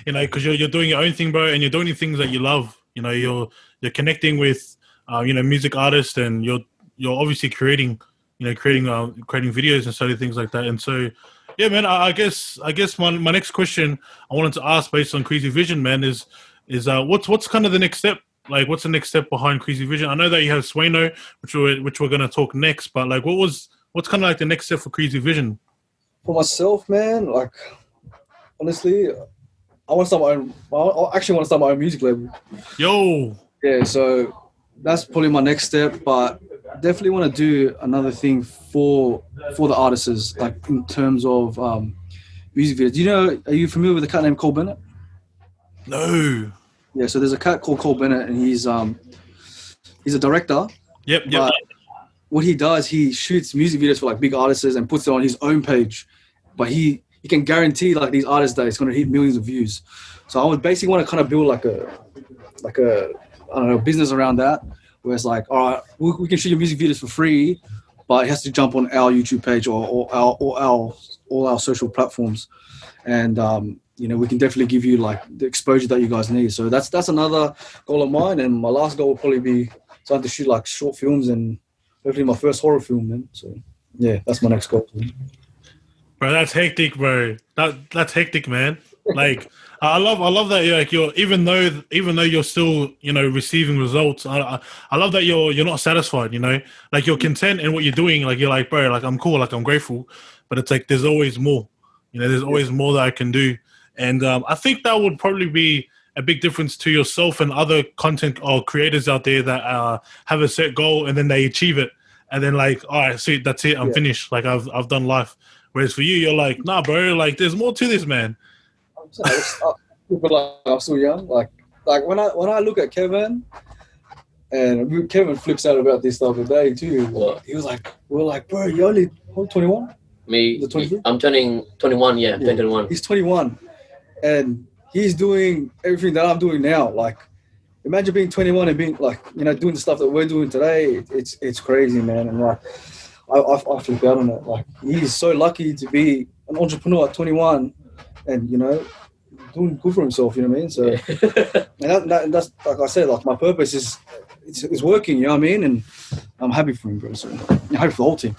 You know, because you're doing your own thing, bro, and you're doing things that you love. You know, you're connecting with you know, music artists, and you're obviously creating videos and stuff, things like that. And so, yeah, man, I guess my next question I wanted to ask, based on KreezyVision, man, is what's kind of the next step? Like, what's the next step behind KreezyVision? I know that you have Sueno, which we're going to talk next, but like, what's kind of like the next step for KreezyVision? For myself, man, like, honestly, I want to start my own. I actually want to start my own music label. Yo. Yeah, so that's probably my next step, but definitely want to do another thing for the artists, like in terms of music videos. Do you know? Are you familiar with a cat named Cole Bennett? No. Yeah, so there's a cat called Cole Bennett, and he's a director. Yep. But what he does, he shoots music videos for like big artists and puts it on his own page. But he can guarantee like these artists that it's going to hit millions of views. So I would basically want to kind of build like a I don't know, business around that, where it's like, all right, we can shoot your music videos for free, but it has to jump on our YouTube page or all our social platforms, and you know, we can definitely give you like the exposure that you guys need. So that's another goal of mine, and my last goal will probably be starting to shoot like short films and hopefully my first horror film, man. So yeah, that's my next goal. Bro, that's hectic, bro. That's hectic, man. Like, I love that you're even though you're still, you know, receiving results. I love that you're not satisfied. You know, like you're content in what you're doing. Like you're like, bro, like I'm cool, like I'm grateful, but it's like there's always more. You know, there's always more that I can do, and I think that would probably be a big difference to yourself and other content or creators out there that have a set goal and then they achieve it, and then like, all right, sweet, that's it, I'm finished. Like I've done life. Whereas for you, you're like, nah, bro, like there's more to this, man. I'm still young. Like when I look at Kevin, and Kevin flips out about this the other day too. What? He was like, we're like, bro, you're only 21? Me, I'm turning 21. Yeah, 21. He's 21, and he's doing everything that I'm doing now. Like, imagine being 21 and being like, you know, doing the stuff that we're doing today. It's crazy, man. And like, I flip out on it. Like, he's so lucky to be an entrepreneur at 21, and you know, doing good for himself. You know what I mean? So, and that's like I said, like my purpose is it's working. You know what I mean? And I'm happy for him, bro. So I'm happy for the whole team.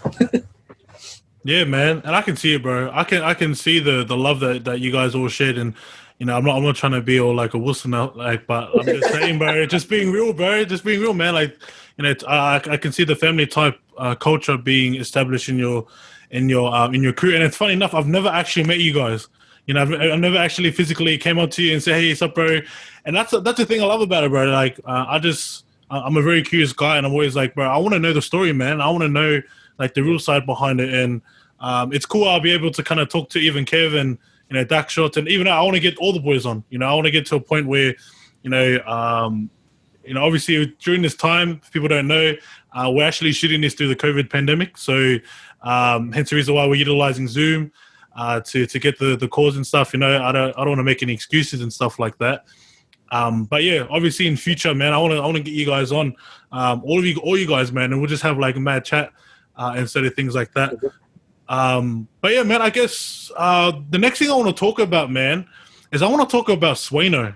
Yeah, man, and I can see it, bro. I can see the love that you guys all shared, and you know, I'm not trying to be all like a wuss now, like, but I'm just saying, bro, just being real, bro, just being real, man. Like, you know, I can see the family type culture being established in your crew, and it's funny enough, I've never actually met you guys. You know, I've never actually physically came up to you and say, hey, what's up, bro? And that's the thing I love about it, bro. Like, I'm a very curious guy, and I'm always like, bro, I want to know the story, man. I want to know like the real side behind it, and it's cool. I'll be able to kind of talk to even Kev and, you know, Dak Shot, and even I want to get all the boys on. You know, I want to get to a point where, you know, obviously during this time, if people don't know, we're actually shooting this through the COVID pandemic. So hence the reason why we're utilizing Zoom to get the calls and stuff. You know, I don't want to make any excuses and stuff like that. But yeah, obviously in future, man, I want to get you guys on, all you guys, man, and we'll just have like a mad chat instead of things like that. But yeah, man, I guess the next thing I want to talk about, man, is I want to talk about Sueno.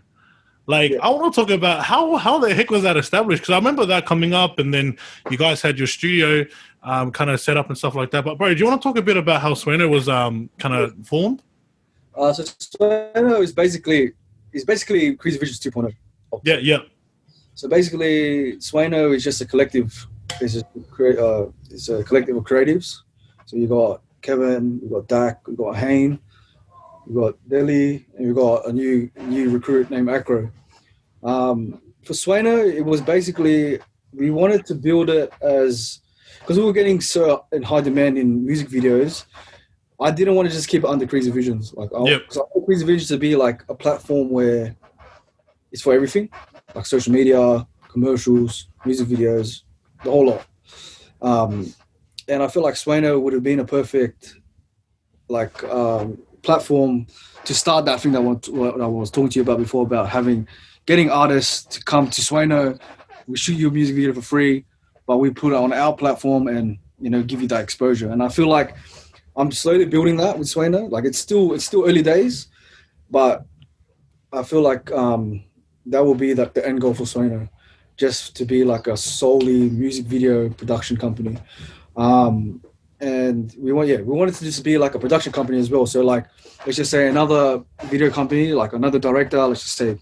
Like, I want to talk about how the heck was that established? Because I remember that coming up, and then you guys had your studio kind of set up and stuff like that. But bro, do you want to talk a bit about how Sueno was kind of formed? So Sueno is basically KreezyVision 2.0. Yeah. So basically, Sueno is just a collective. It's a collective of creatives. So you got Kevin, you got Dak, you got Hayne, you got Deli, and you got a new recruit named Acro. For Sueno, it was basically, we wanted to build it as, because we were getting so in high demand in music videos. I didn't want to just keep it under KreezyVisions. Like, I want KreezyVisions to be like a platform where it's for everything, like social media, commercials, music videos, the whole lot. And I feel like Sueno would have been a perfect platform to start that thing that I was talking to you about before, about getting artists to come to Sueno. We shoot you a music video for free, but we put it on our platform and, you know, give you that exposure. And I feel like I'm slowly building that with Sueno. Like, it's still early days, but I feel like that will be like the end goal for Sueno, just to be like a solely music video production company. And we wanted to just be like a production company as well. So like, let's just say another video company, like another director, let's just say,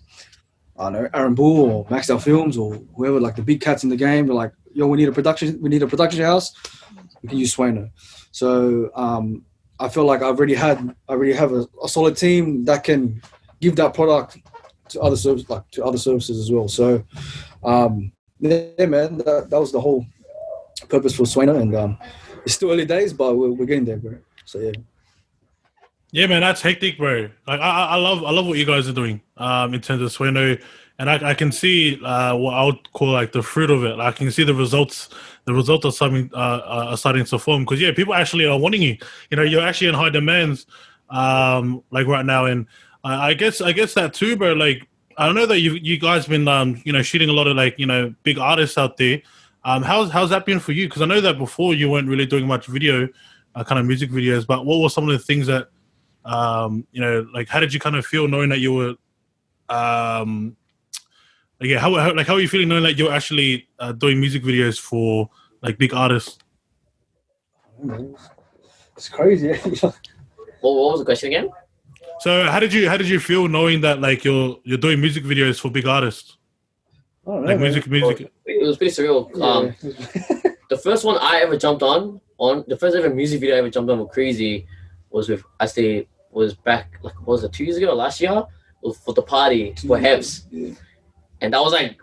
I don't know, Aaron Bull or Maxed Out Films or whoever, like the big cats in the game. They're like, yo, we need a production house. We can use Sueno. So I feel like I already have a solid team that can give that product to other services as well. So yeah, man, that was the whole purpose for Sueno, and it's still early days, but we're getting there, bro. So yeah. Yeah, man, that's hectic, bro. Like, I love what you guys are doing in terms of Sueno, and I can see what I would call like the fruit of it. I can see the results. The results are starting to form, because people actually are wanting you. You know, you're actually in high demands, like right now, and I guess that too, bro. Like, I know that you guys been shooting a lot of like big artists out there. How's that been for you? Because I know that before you weren't really doing much video, kind of music videos. But what were some of the things that like, how did you kind of feel knowing that you were, how are you feeling knowing that you're actually doing music videos for like big artists? It's crazy. What was the question again? So how did you feel knowing that like you're doing music videos for big artists? I don't know, like man. music. It was pretty surreal. The first one I ever jumped on the first ever music video I ever jumped on with Kreezy was with, was back, like, what was it, 2 years ago or last year? It was for the party for Hefs. Yeah. And that was like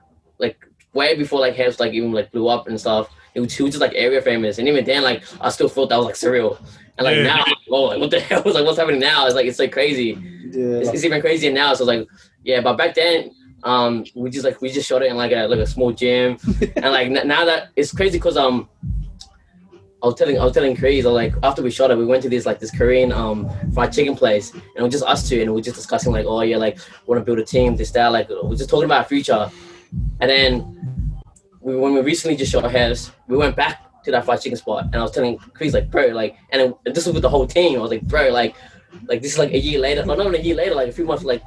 way before like Hefs like even like blew up and stuff. He was just like area famous, and even then like I still felt that was like surreal. And like now, like what the hell? Like what's happening now? It's like it's like crazy. Yeah. It's even crazier now. So like but back then we just shot it in like a small gym, and like now that it's crazy because I was telling Kris, like after we shot it, we went to this Korean fried chicken place, and it was just us two, and we were just discussing like, oh yeah, like want to build a team, this that, like we're just talking about our future. And then when we recently just shot Hefs, we went back to that fried chicken spot, and I was telling Kris like, bro, like, and this was with the whole team. I was like, bro, like this is like a year later, not even a year later, like a few months, like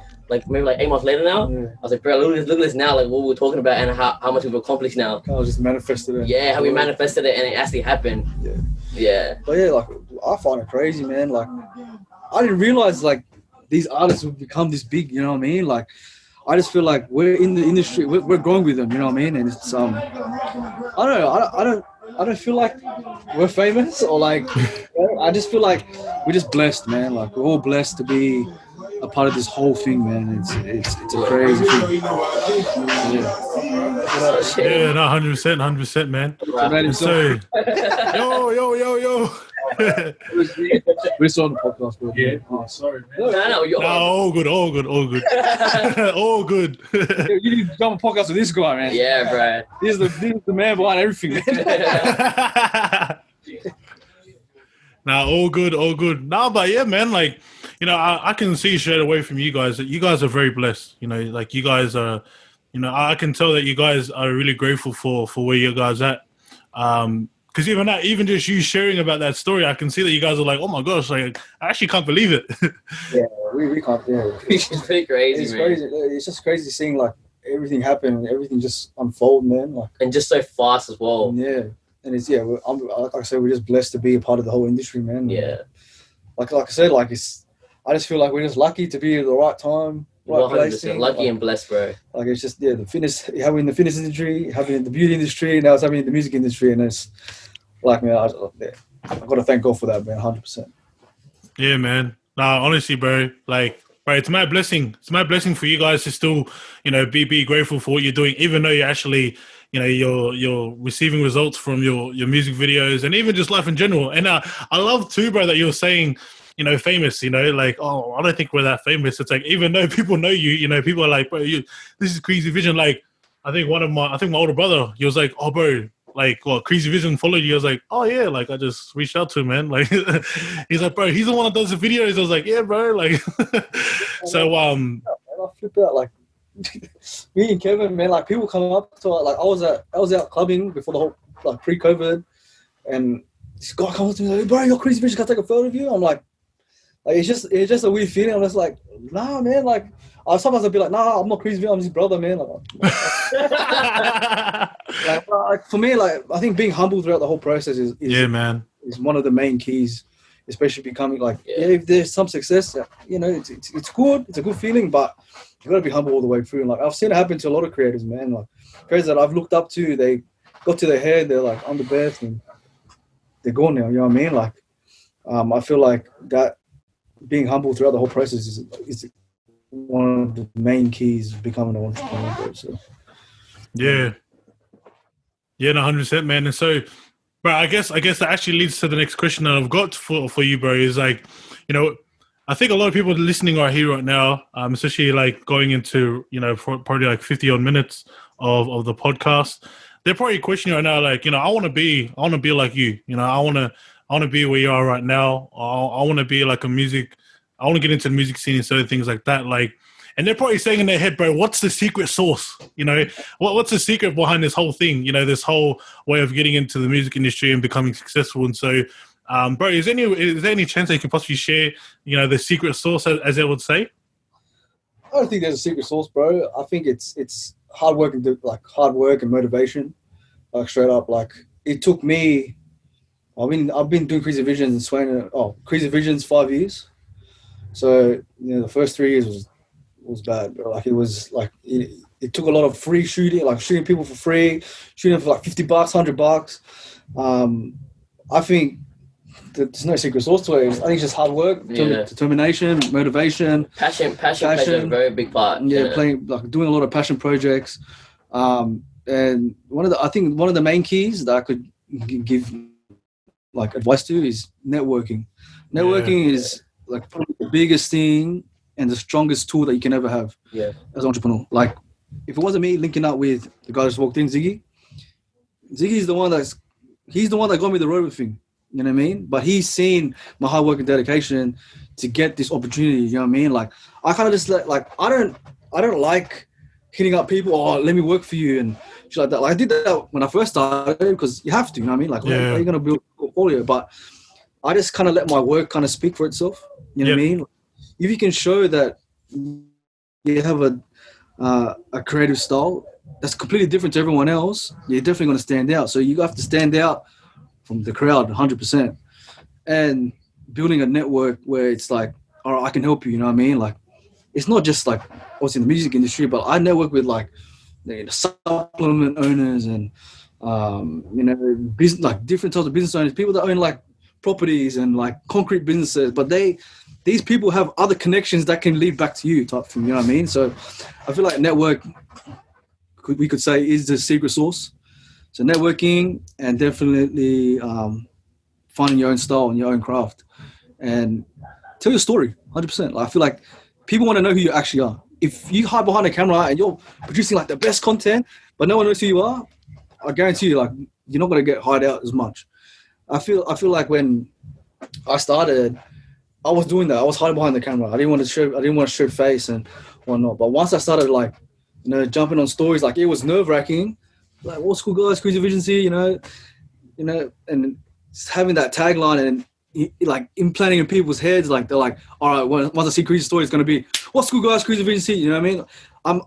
maybe like 8 months later now. Yeah. I was like, bro, look at this now, like what we're talking about and how much we've accomplished now. Kind of just manifested it. Yeah, how we manifested it and it actually happened. Yeah. But yeah, like I find it crazy, man. Like I didn't realize like these artists would become this big. You know what I mean? Like I just feel like we're in the industry, we're growing with them. You know what I mean? And it's I don't know. I don't feel like we're famous or like. I just feel like we're just blessed, man. Like we're all blessed to be a part of this whole thing, man. It's a crazy thing. Yeah, no, 100%, man. So, yo. We're still on the podcast, bro. Yeah. Oh, sorry, man. No, all good. All good. You need to jump a podcast with this guy, man. Yeah, bro. This is the man behind everything, man. Nah, all good. Nah, but yeah, man, like, I can see straight away from you guys that you guys are very blessed. Like you guys are, I can tell that you guys are really grateful for where you guys at. Because even just you sharing about that story, I can see that you guys are like, oh my gosh, like I actually can't believe it. Yeah, we can't. Yeah, It's pretty crazy, it's man. crazy. It's just crazy seeing like everything happen, and everything just unfold, man. Like, and just so fast as well. Yeah, and it's like I said, we're just blessed to be a part of the whole industry, man. Yeah. Like I said, like I just feel like we're just lucky to be at the right time, right 100% place. lucky and blessed, bro. Like it's just the fitness, having in the fitness industry, having in the beauty industry, now it's having in the music industry, and it's like, man, I've got to thank God for that, man, 100%. Yeah, man. Nah, honestly, bro, like, bro, it's my blessing. It's my blessing for you guys to still, be grateful for what you're doing, even though you're actually, you're receiving results from your music videos and even just life in general. And I love too, bro, that you're saying, famous, like, oh, I don't think we're that famous. It's like, even though people know you, people are like, bro, this is KreezyVision. Like, I think my older brother, he was like, oh, bro, like, well, KreezyVision followed you. I was like, oh yeah, like I just reached out to him, man. Like, he's like, bro, he's the one that does the videos. I was like, yeah, bro. Like, so I flip out, like, me and Kevin, man. Like, people come up to like, I was out clubbing before the whole like pre-COVID, and this guy comes to me like, bro, your KreezyVision, can I take a photo of you? I'm like it's just a weird feeling. I'm just like, nah, man. Like, sometimes I'll be like, nah, I'm not KreezyVision, I'm his brother, man. Like, for me, like, I think being humble throughout the whole process is man, is one of the main keys, especially becoming like, if there's some success, it's good, it's a good feeling, but you got to be humble all the way through. And like, I've seen it happen to a lot of creators, man. Like, creators that I've looked up to, they got to their head, they're like on the bed and they're gone now. You know what I mean? Like, I feel like that being humble throughout the whole process is one of the main keys of becoming an entrepreneur. Bro, so. Yeah, no, 100%, man. And so, bro, I guess that actually leads to the next question that I've got for you, bro. Is like, I think a lot of people listening are here right now, especially like going into probably like 50 odd minutes of the podcast. They're probably questioning right now, like, I want to be like you. I want to be where you are right now. I want to be like I want to get into the music scene and certain things like that. Like, and they're probably saying in their head, bro, what's the secret sauce? What's the secret behind this whole thing? This whole way of getting into the music industry and becoming successful. And so, bro, is there any chance that you can possibly share, the secret sauce, as they would say? I don't think there's a secret sauce, bro. I think it's hard work and motivation. Like, straight up, like, it took me. I've been doing KreezyVision and Sueno. KreezyVision's 5 years. So the first 3 years was bad, bro. Like, it was like it took a lot of free shooting, like shooting people for free, shooting for like $50, $100. I think there's no secret sauce to it. I think it's just hard work, determination, motivation, passion plays a very big part. Yeah, doing a lot of passion projects. And one of the main keys that I could give like advice to is networking. Networking is like probably the biggest thing and the strongest tool that you can ever have as an entrepreneur. Like, if it wasn't me linking up with the guy that just walked in, Ziggy's the one he's the one that got me the road thing. You know what I mean? But he's seen my hard work and dedication to get this opportunity. You know what I mean? Like, I kind of just I don't like hitting up people. Oh, let me work for you and shit like that. Like, I did that when I first started because you have to. You know what I mean? Like, how are you gonna build a portfolio? But I just kind of let my work kind of speak for itself. You know what I mean? If you can show that you have a creative style that's completely different to everyone else, you're definitely going to stand out. So you have to stand out from the crowd 100%. And building a network where it's like, all right, I can help you, you know what I mean? Like, it's not just like what's in the music industry, but I network with like the supplement owners and, business, like different types of business owners, people that own like properties and like concrete businesses, but these people have other connections that can lead back to you type thing, you know what I mean? So I feel like network, we could say, is the secret sauce. So networking and definitely finding your own style and your own craft and tell your story 100%. Like, I feel like people want to know who you actually are. If you hide behind a camera and you're producing like the best content, but no one knows who you are, I guarantee you, like, you're not going to get hired out as much. I feel like when I started, I was doing that. I was hiding behind the camera. I didn't want to show face and whatnot. But once I started jumping on stories, like, it was nerve wracking. Like, what's cool, guys? KreezyVision's here, you know, and having that tagline and like implanting in people's heads, like they're like, all right, once I see Kreezy's story, it's gonna be, what's cool guys, KreezyVision, you know what I mean?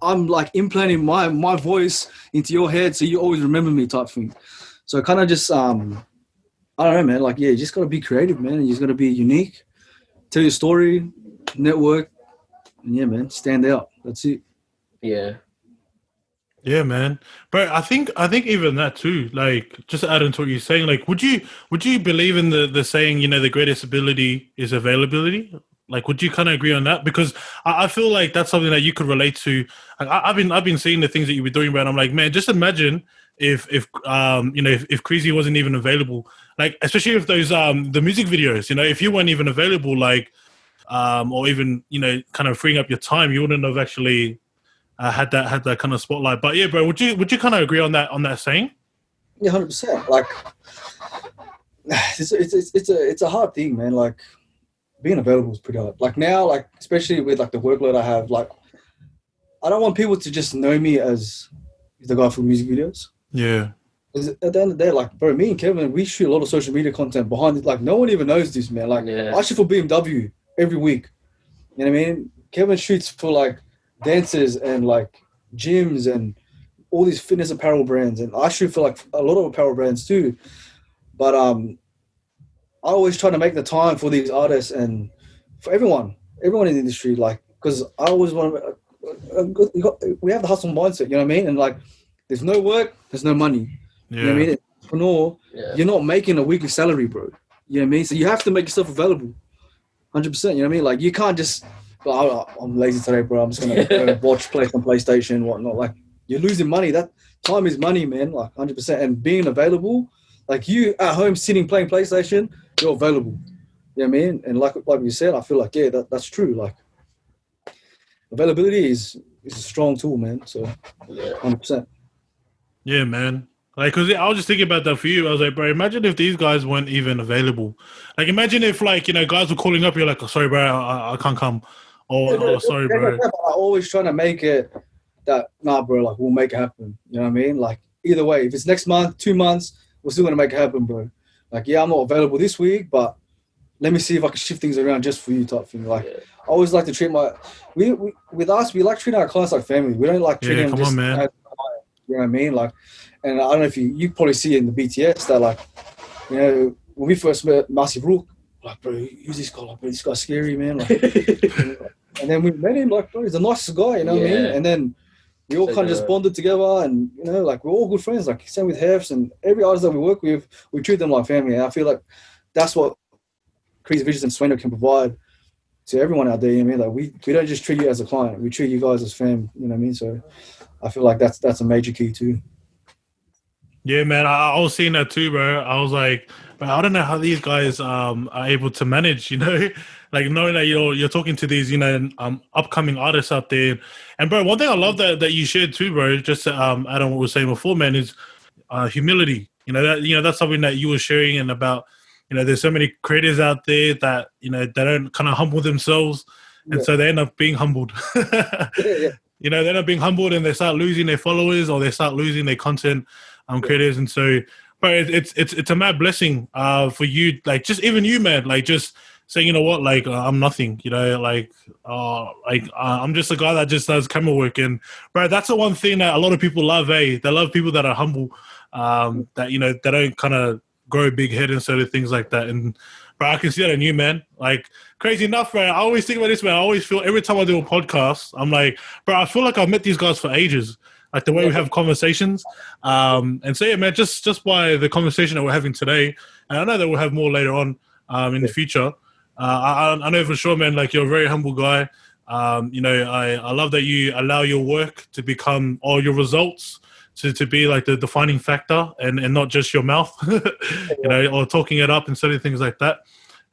I'm like implanting my voice into your head, so you always remember me, type thing. So kind of just I don't know, man. Like, yeah, you just gotta be creative, man, and you just gotta be unique, tell your story, network, and yeah, man, stand out. That's it. Yeah. Yeah, man. But I think even that too, like, just to add into what you're saying, like, would you believe in the saying, you know, the greatest ability is availability? Like, would you kind of agree on that? Because I feel like that's something that you could relate to. Like, I've been seeing the things that you've been doing, bro, and I'm like, man, just imagine if Kreezy wasn't even available, like, especially if those the music videos, you know, if you weren't even available, like, or even, you know, kind of freeing up your time, you wouldn't have actually had that kind of spotlight. But yeah, bro, would you kind of agree on that saying? Yeah, 100%. Like, it's a hard thing, man. Like, being available is pretty hard. Like now, like especially with like the workload I have, like I don't want people to just know me as the guy for music videos. Yeah. At the end of the day, like, bro, me and Kevin, we shoot a lot of social media content behind it. Like, no one even knows this, man. Like, I shoot for BMW every week. You know what I mean? Kevin shoots for like dancers and like gyms and all these fitness apparel brands, and I shoot for like a lot of apparel brands too. But I always try to make the time for these artists and for everyone in the industry, like, because I always want to. We have the hustle mindset, you know what I mean? And like, there's no work, there's no money. Yeah. You know what I mean? Entrepreneur, you're not making a weekly salary, bro. You know what I mean? So you have to make yourself available, 100%. You know what I mean? Like, you can't just. Oh, I'm lazy today, bro. I'm just gonna play some PlayStation, whatnot. Like, you're losing money. That time is money, man. Like 100%. And being available, like you at home sitting playing PlayStation, you're available. You know what I mean? And like you said, I feel like that's true. Like, availability is a strong tool, man. So 100%. Yeah, man. Like, cause I was just thinking about that for you. I was like, bro, imagine if these guys weren't even available. Like, imagine if, like, you know, guys were calling up, you're like, oh, sorry, bro, I can't come. Oh, sorry, bro. I'm always trying to make it that, nah, bro, like, we'll make it happen. You know what I mean? Like, either way, if it's next month, 2 months, we're still going to make it happen, bro. Like, yeah, I'm not available this week, but let me see if I can shift things around just for you, type thing. Like, I always like to treat with us, we like treating our clients like family. We don't like treating them just as, you know what I mean? Like, and I don't know if you probably see in the BTS that, like, you know, when we first met Masi Rooc, like, bro, who's this guy? Like, bro, this guy's scary, man. Like, and then we met him, like, bro, he's the nicest guy, you know what I mean? And then we all kind of just bonded together, and, you know, like, we're all good friends. Like, same with Hefs, and every artist that we work with, we treat them like family. And I feel like that's what KreezyVision and Sueno can provide to everyone out there. You know what I mean? Like, we don't just treat you as a client, we treat you guys as fam. You know what I mean? So I feel like that's a major key too. Yeah, man, I was seeing that too, bro. I was like, bro, I don't know how these guys are able to manage, you know, like knowing that you're talking to these, you know, upcoming artists out there. And bro, one thing I love that you shared too, bro, just to add on what we were saying before, man, is humility. You know, that's something that you were sharing, and about, you know, there's so many creators out there that, you know, they don't kind of humble themselves, and so they end up being humbled. You know, they end up being humbled, and they start losing their followers, or they start losing their content creators. And so, but it's a mad blessing for you, like, just even you, man, like, just saying, you know what, like, I'm nothing, you know, like I'm just a guy that just does camera work. And bro, that's the one thing that a lot of people love. They love people that are humble, that, you know, they don't kind of grow a big head and sort of things like that. And bro, I can see that in you, man. Like, crazy enough, bro, I always think about this, man. I always feel, every time I do a podcast, I'm like, bro, I feel like I've met these guys for ages. Like, the way we have conversations. And so, yeah, man, just by the conversation that we're having today, and I know that we'll have more later on in the future, I know for sure, man, like, you're a very humble guy. You know, I love that you allow your work to become, or your results to be like the defining factor, and not just your mouth, you know, or talking it up and certain things like that.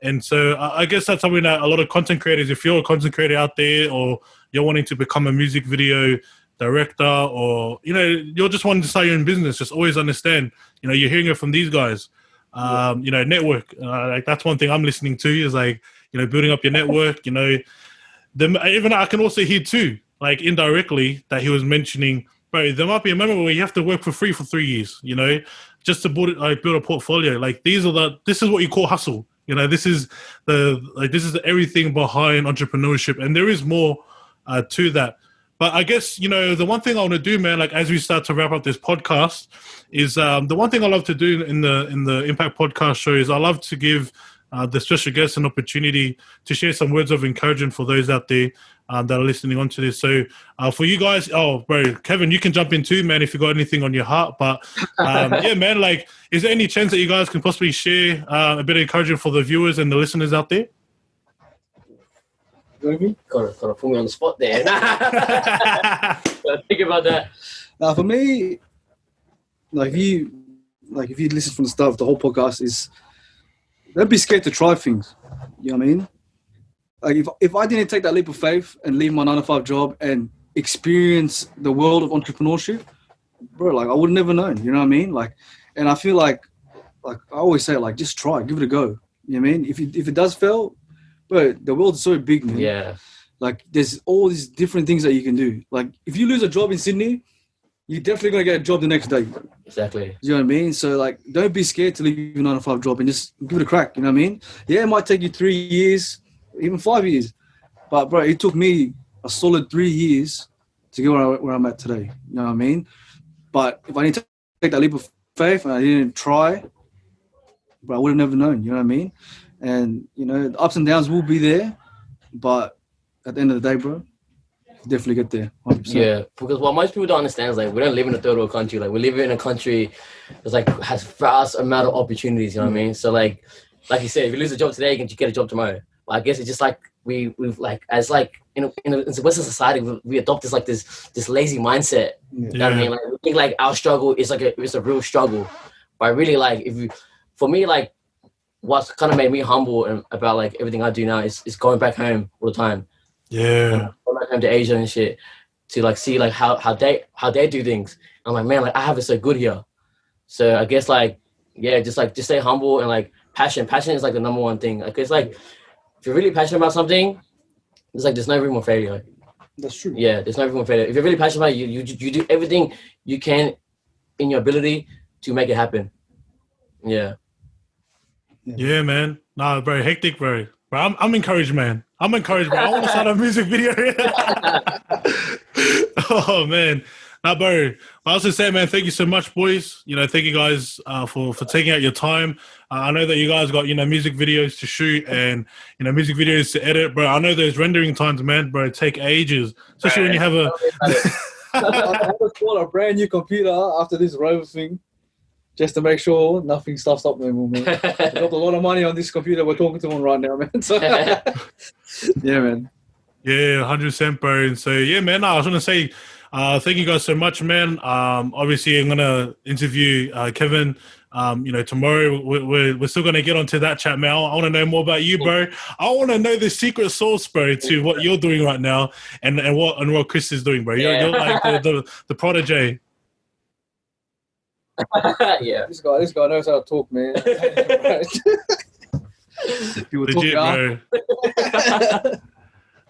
And so I guess that's something that a lot of content creators, if you're a content creator out there, or you're wanting to become a music video director, or, you know, you're just wanting to start your own business, just always understand, you know, you're hearing it from these guys. You know, network, like, that's one thing I'm listening to, is like, you know, building up your network. You know, even I can also hear too, like, indirectly, that he was mentioning, bro, there might be a moment where you have to work for free for 3 years, you know, just to build a portfolio. Like this is what you call hustle. You know, this is everything behind entrepreneurship, and there is more to that. But I guess, you know, the one thing I want to do, man, like as we start to wrap up this podcast, is the one thing I love to do in the Impact Podcast show is I love to give the special guests an opportunity to share some words of encouragement for those out there that are listening onto this. So for you guys, bro, Kevin, you can jump in too, man, if you got anything on your heart. But yeah, man, like, is there any chance that you guys can possibly share a bit of encouragement for the viewers and the listeners out there? Gotta put me on the spot there. Think about that. Now, for me, if you listen from the start of the whole podcast, is don't be scared to try things. You know what I mean? Like if I didn't take that leap of faith and leave my 9-to-5 job and experience the world of entrepreneurship, bro, like I would have never known. You know what I mean? Like, and I feel like I always say, like, just try, give it a go. You know what I mean? If it does fail, but the world's so big, man. Yeah. Like, there's all these different things that you can do. Like, if you lose a job in Sydney, you're definitely going to get a job the next day. Exactly. You know what I mean? So, like, don't be scared to leave your 9-to-5 job and just give it a crack. You know what I mean? Yeah, it might take you 3 years, even 5 years. But, bro, it took me a solid 3 years to get where I'm at today. You know what I mean? But if I didn't take that leap of faith and I didn't try, bro, I would have never known. You know what I mean? And, you know, the ups and downs will be there, but at the end of the day, bro, you definitely get there, 100%. Yeah, because what most people don't understand is, like, we don't live in a third world country. Like, we live in a country that's, like, has vast amount of opportunities, you know what I mean? So, like you said, if you lose a job today, you can get a job tomorrow. But I guess it's just, like, we've, like, as, like, in Western society, we adopt this, like, this lazy mindset. You know what I mean? Like, we think, like, our struggle is, like, it's a real struggle. But really, like, for me, like, what's kind of made me humble and about, like, everything I do now is going back home all the time. Yeah. Going back home to Asia and shit to, like, see, like, how they do things. I'm like, man, like, I have it so good here. So I guess, like, yeah, just stay humble and, like, passion. Passion is, like, the number one thing. Like, it's like, if you're really passionate about something, it's like there's no room for failure. That's true. Yeah, there's no room for failure. If you're really passionate about it, you do everything you can in your ability to make it happen. Yeah. Yeah, man. Nah, bro, hectic, bro. Bro, I'm encouraged, man. I'm encouraged, bro. I want to start a music video. Oh, man. Nah, bro. I also say, man, thank you so much, boys. You know, thank you guys for taking out your time. I know that you guys got, you know, music videos to shoot and, you know, music videos to edit, bro. I know those rendering times, man, bro, take ages. Especially when you have a... I just bought a brand new computer after this Rover thing, just to make sure nothing stuffs up no more, man. I dropped a lot of money on this computer we're talking to on right now, man. So, yeah, man. Yeah, 100%, bro. And so, yeah, man, I was going to say, thank you guys so much, man. Obviously, I'm going to interview Kevin, you know, tomorrow. We're still going to get onto that chat, man. I want to know more about you, bro. I want to know the secret sauce, bro, to what you're doing right now and what Kris is doing, bro. You're like the protege. Yeah. This guy knows how to talk, man. Legit, bro.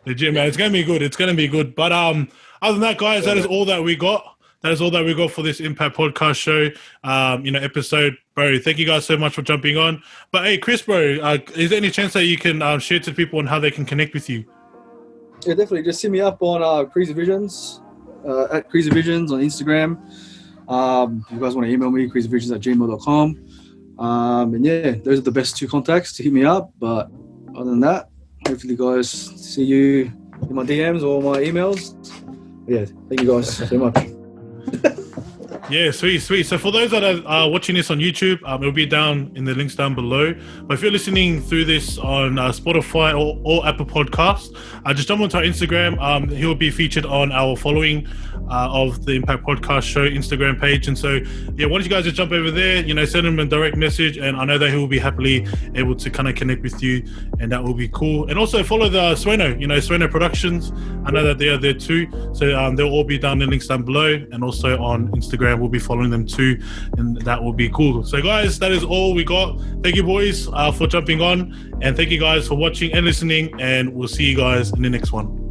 Legit, man. It's gonna be good. It's gonna be good. But other than that, guys, that is all that we got. That is all that we got for this Impact Podcast show, you know, episode, bro. Thank you guys so much for jumping on. But hey, Kris, bro, is there any chance that you can share to people on how they can connect with you? Yeah, definitely. Just hit me up on KreezyVisions, at KreezyVisions on Instagram. If you guys want to email me, KreezyVisions@gmail.com. And yeah, those are the best two contacts to hit me up. But other than that, hopefully guys see you in my DMs or my emails. Yeah, thank you guys so much. Yeah, sweet. So for those that are watching this on YouTube, it'll be down in the links down below. But if you're listening through this on Spotify or Apple Podcasts, just jump onto our Instagram. He'll be featured on our following of the Impact Podcast Show Instagram page. And so, yeah, why don't you guys just jump over there, you know, send him a direct message, and I know that he will be happily able to kind of connect with you, and that will be cool. And also follow the Sueno, you know, Sueno Productions. I know that they are there too. So they'll all be down in the links down below, and also on Instagram, we'll be following them too, and that will be cool. So guys, that is all we got. Thank you, boys, for jumping on, and thank you guys for watching and listening, and we'll see you guys in the next one.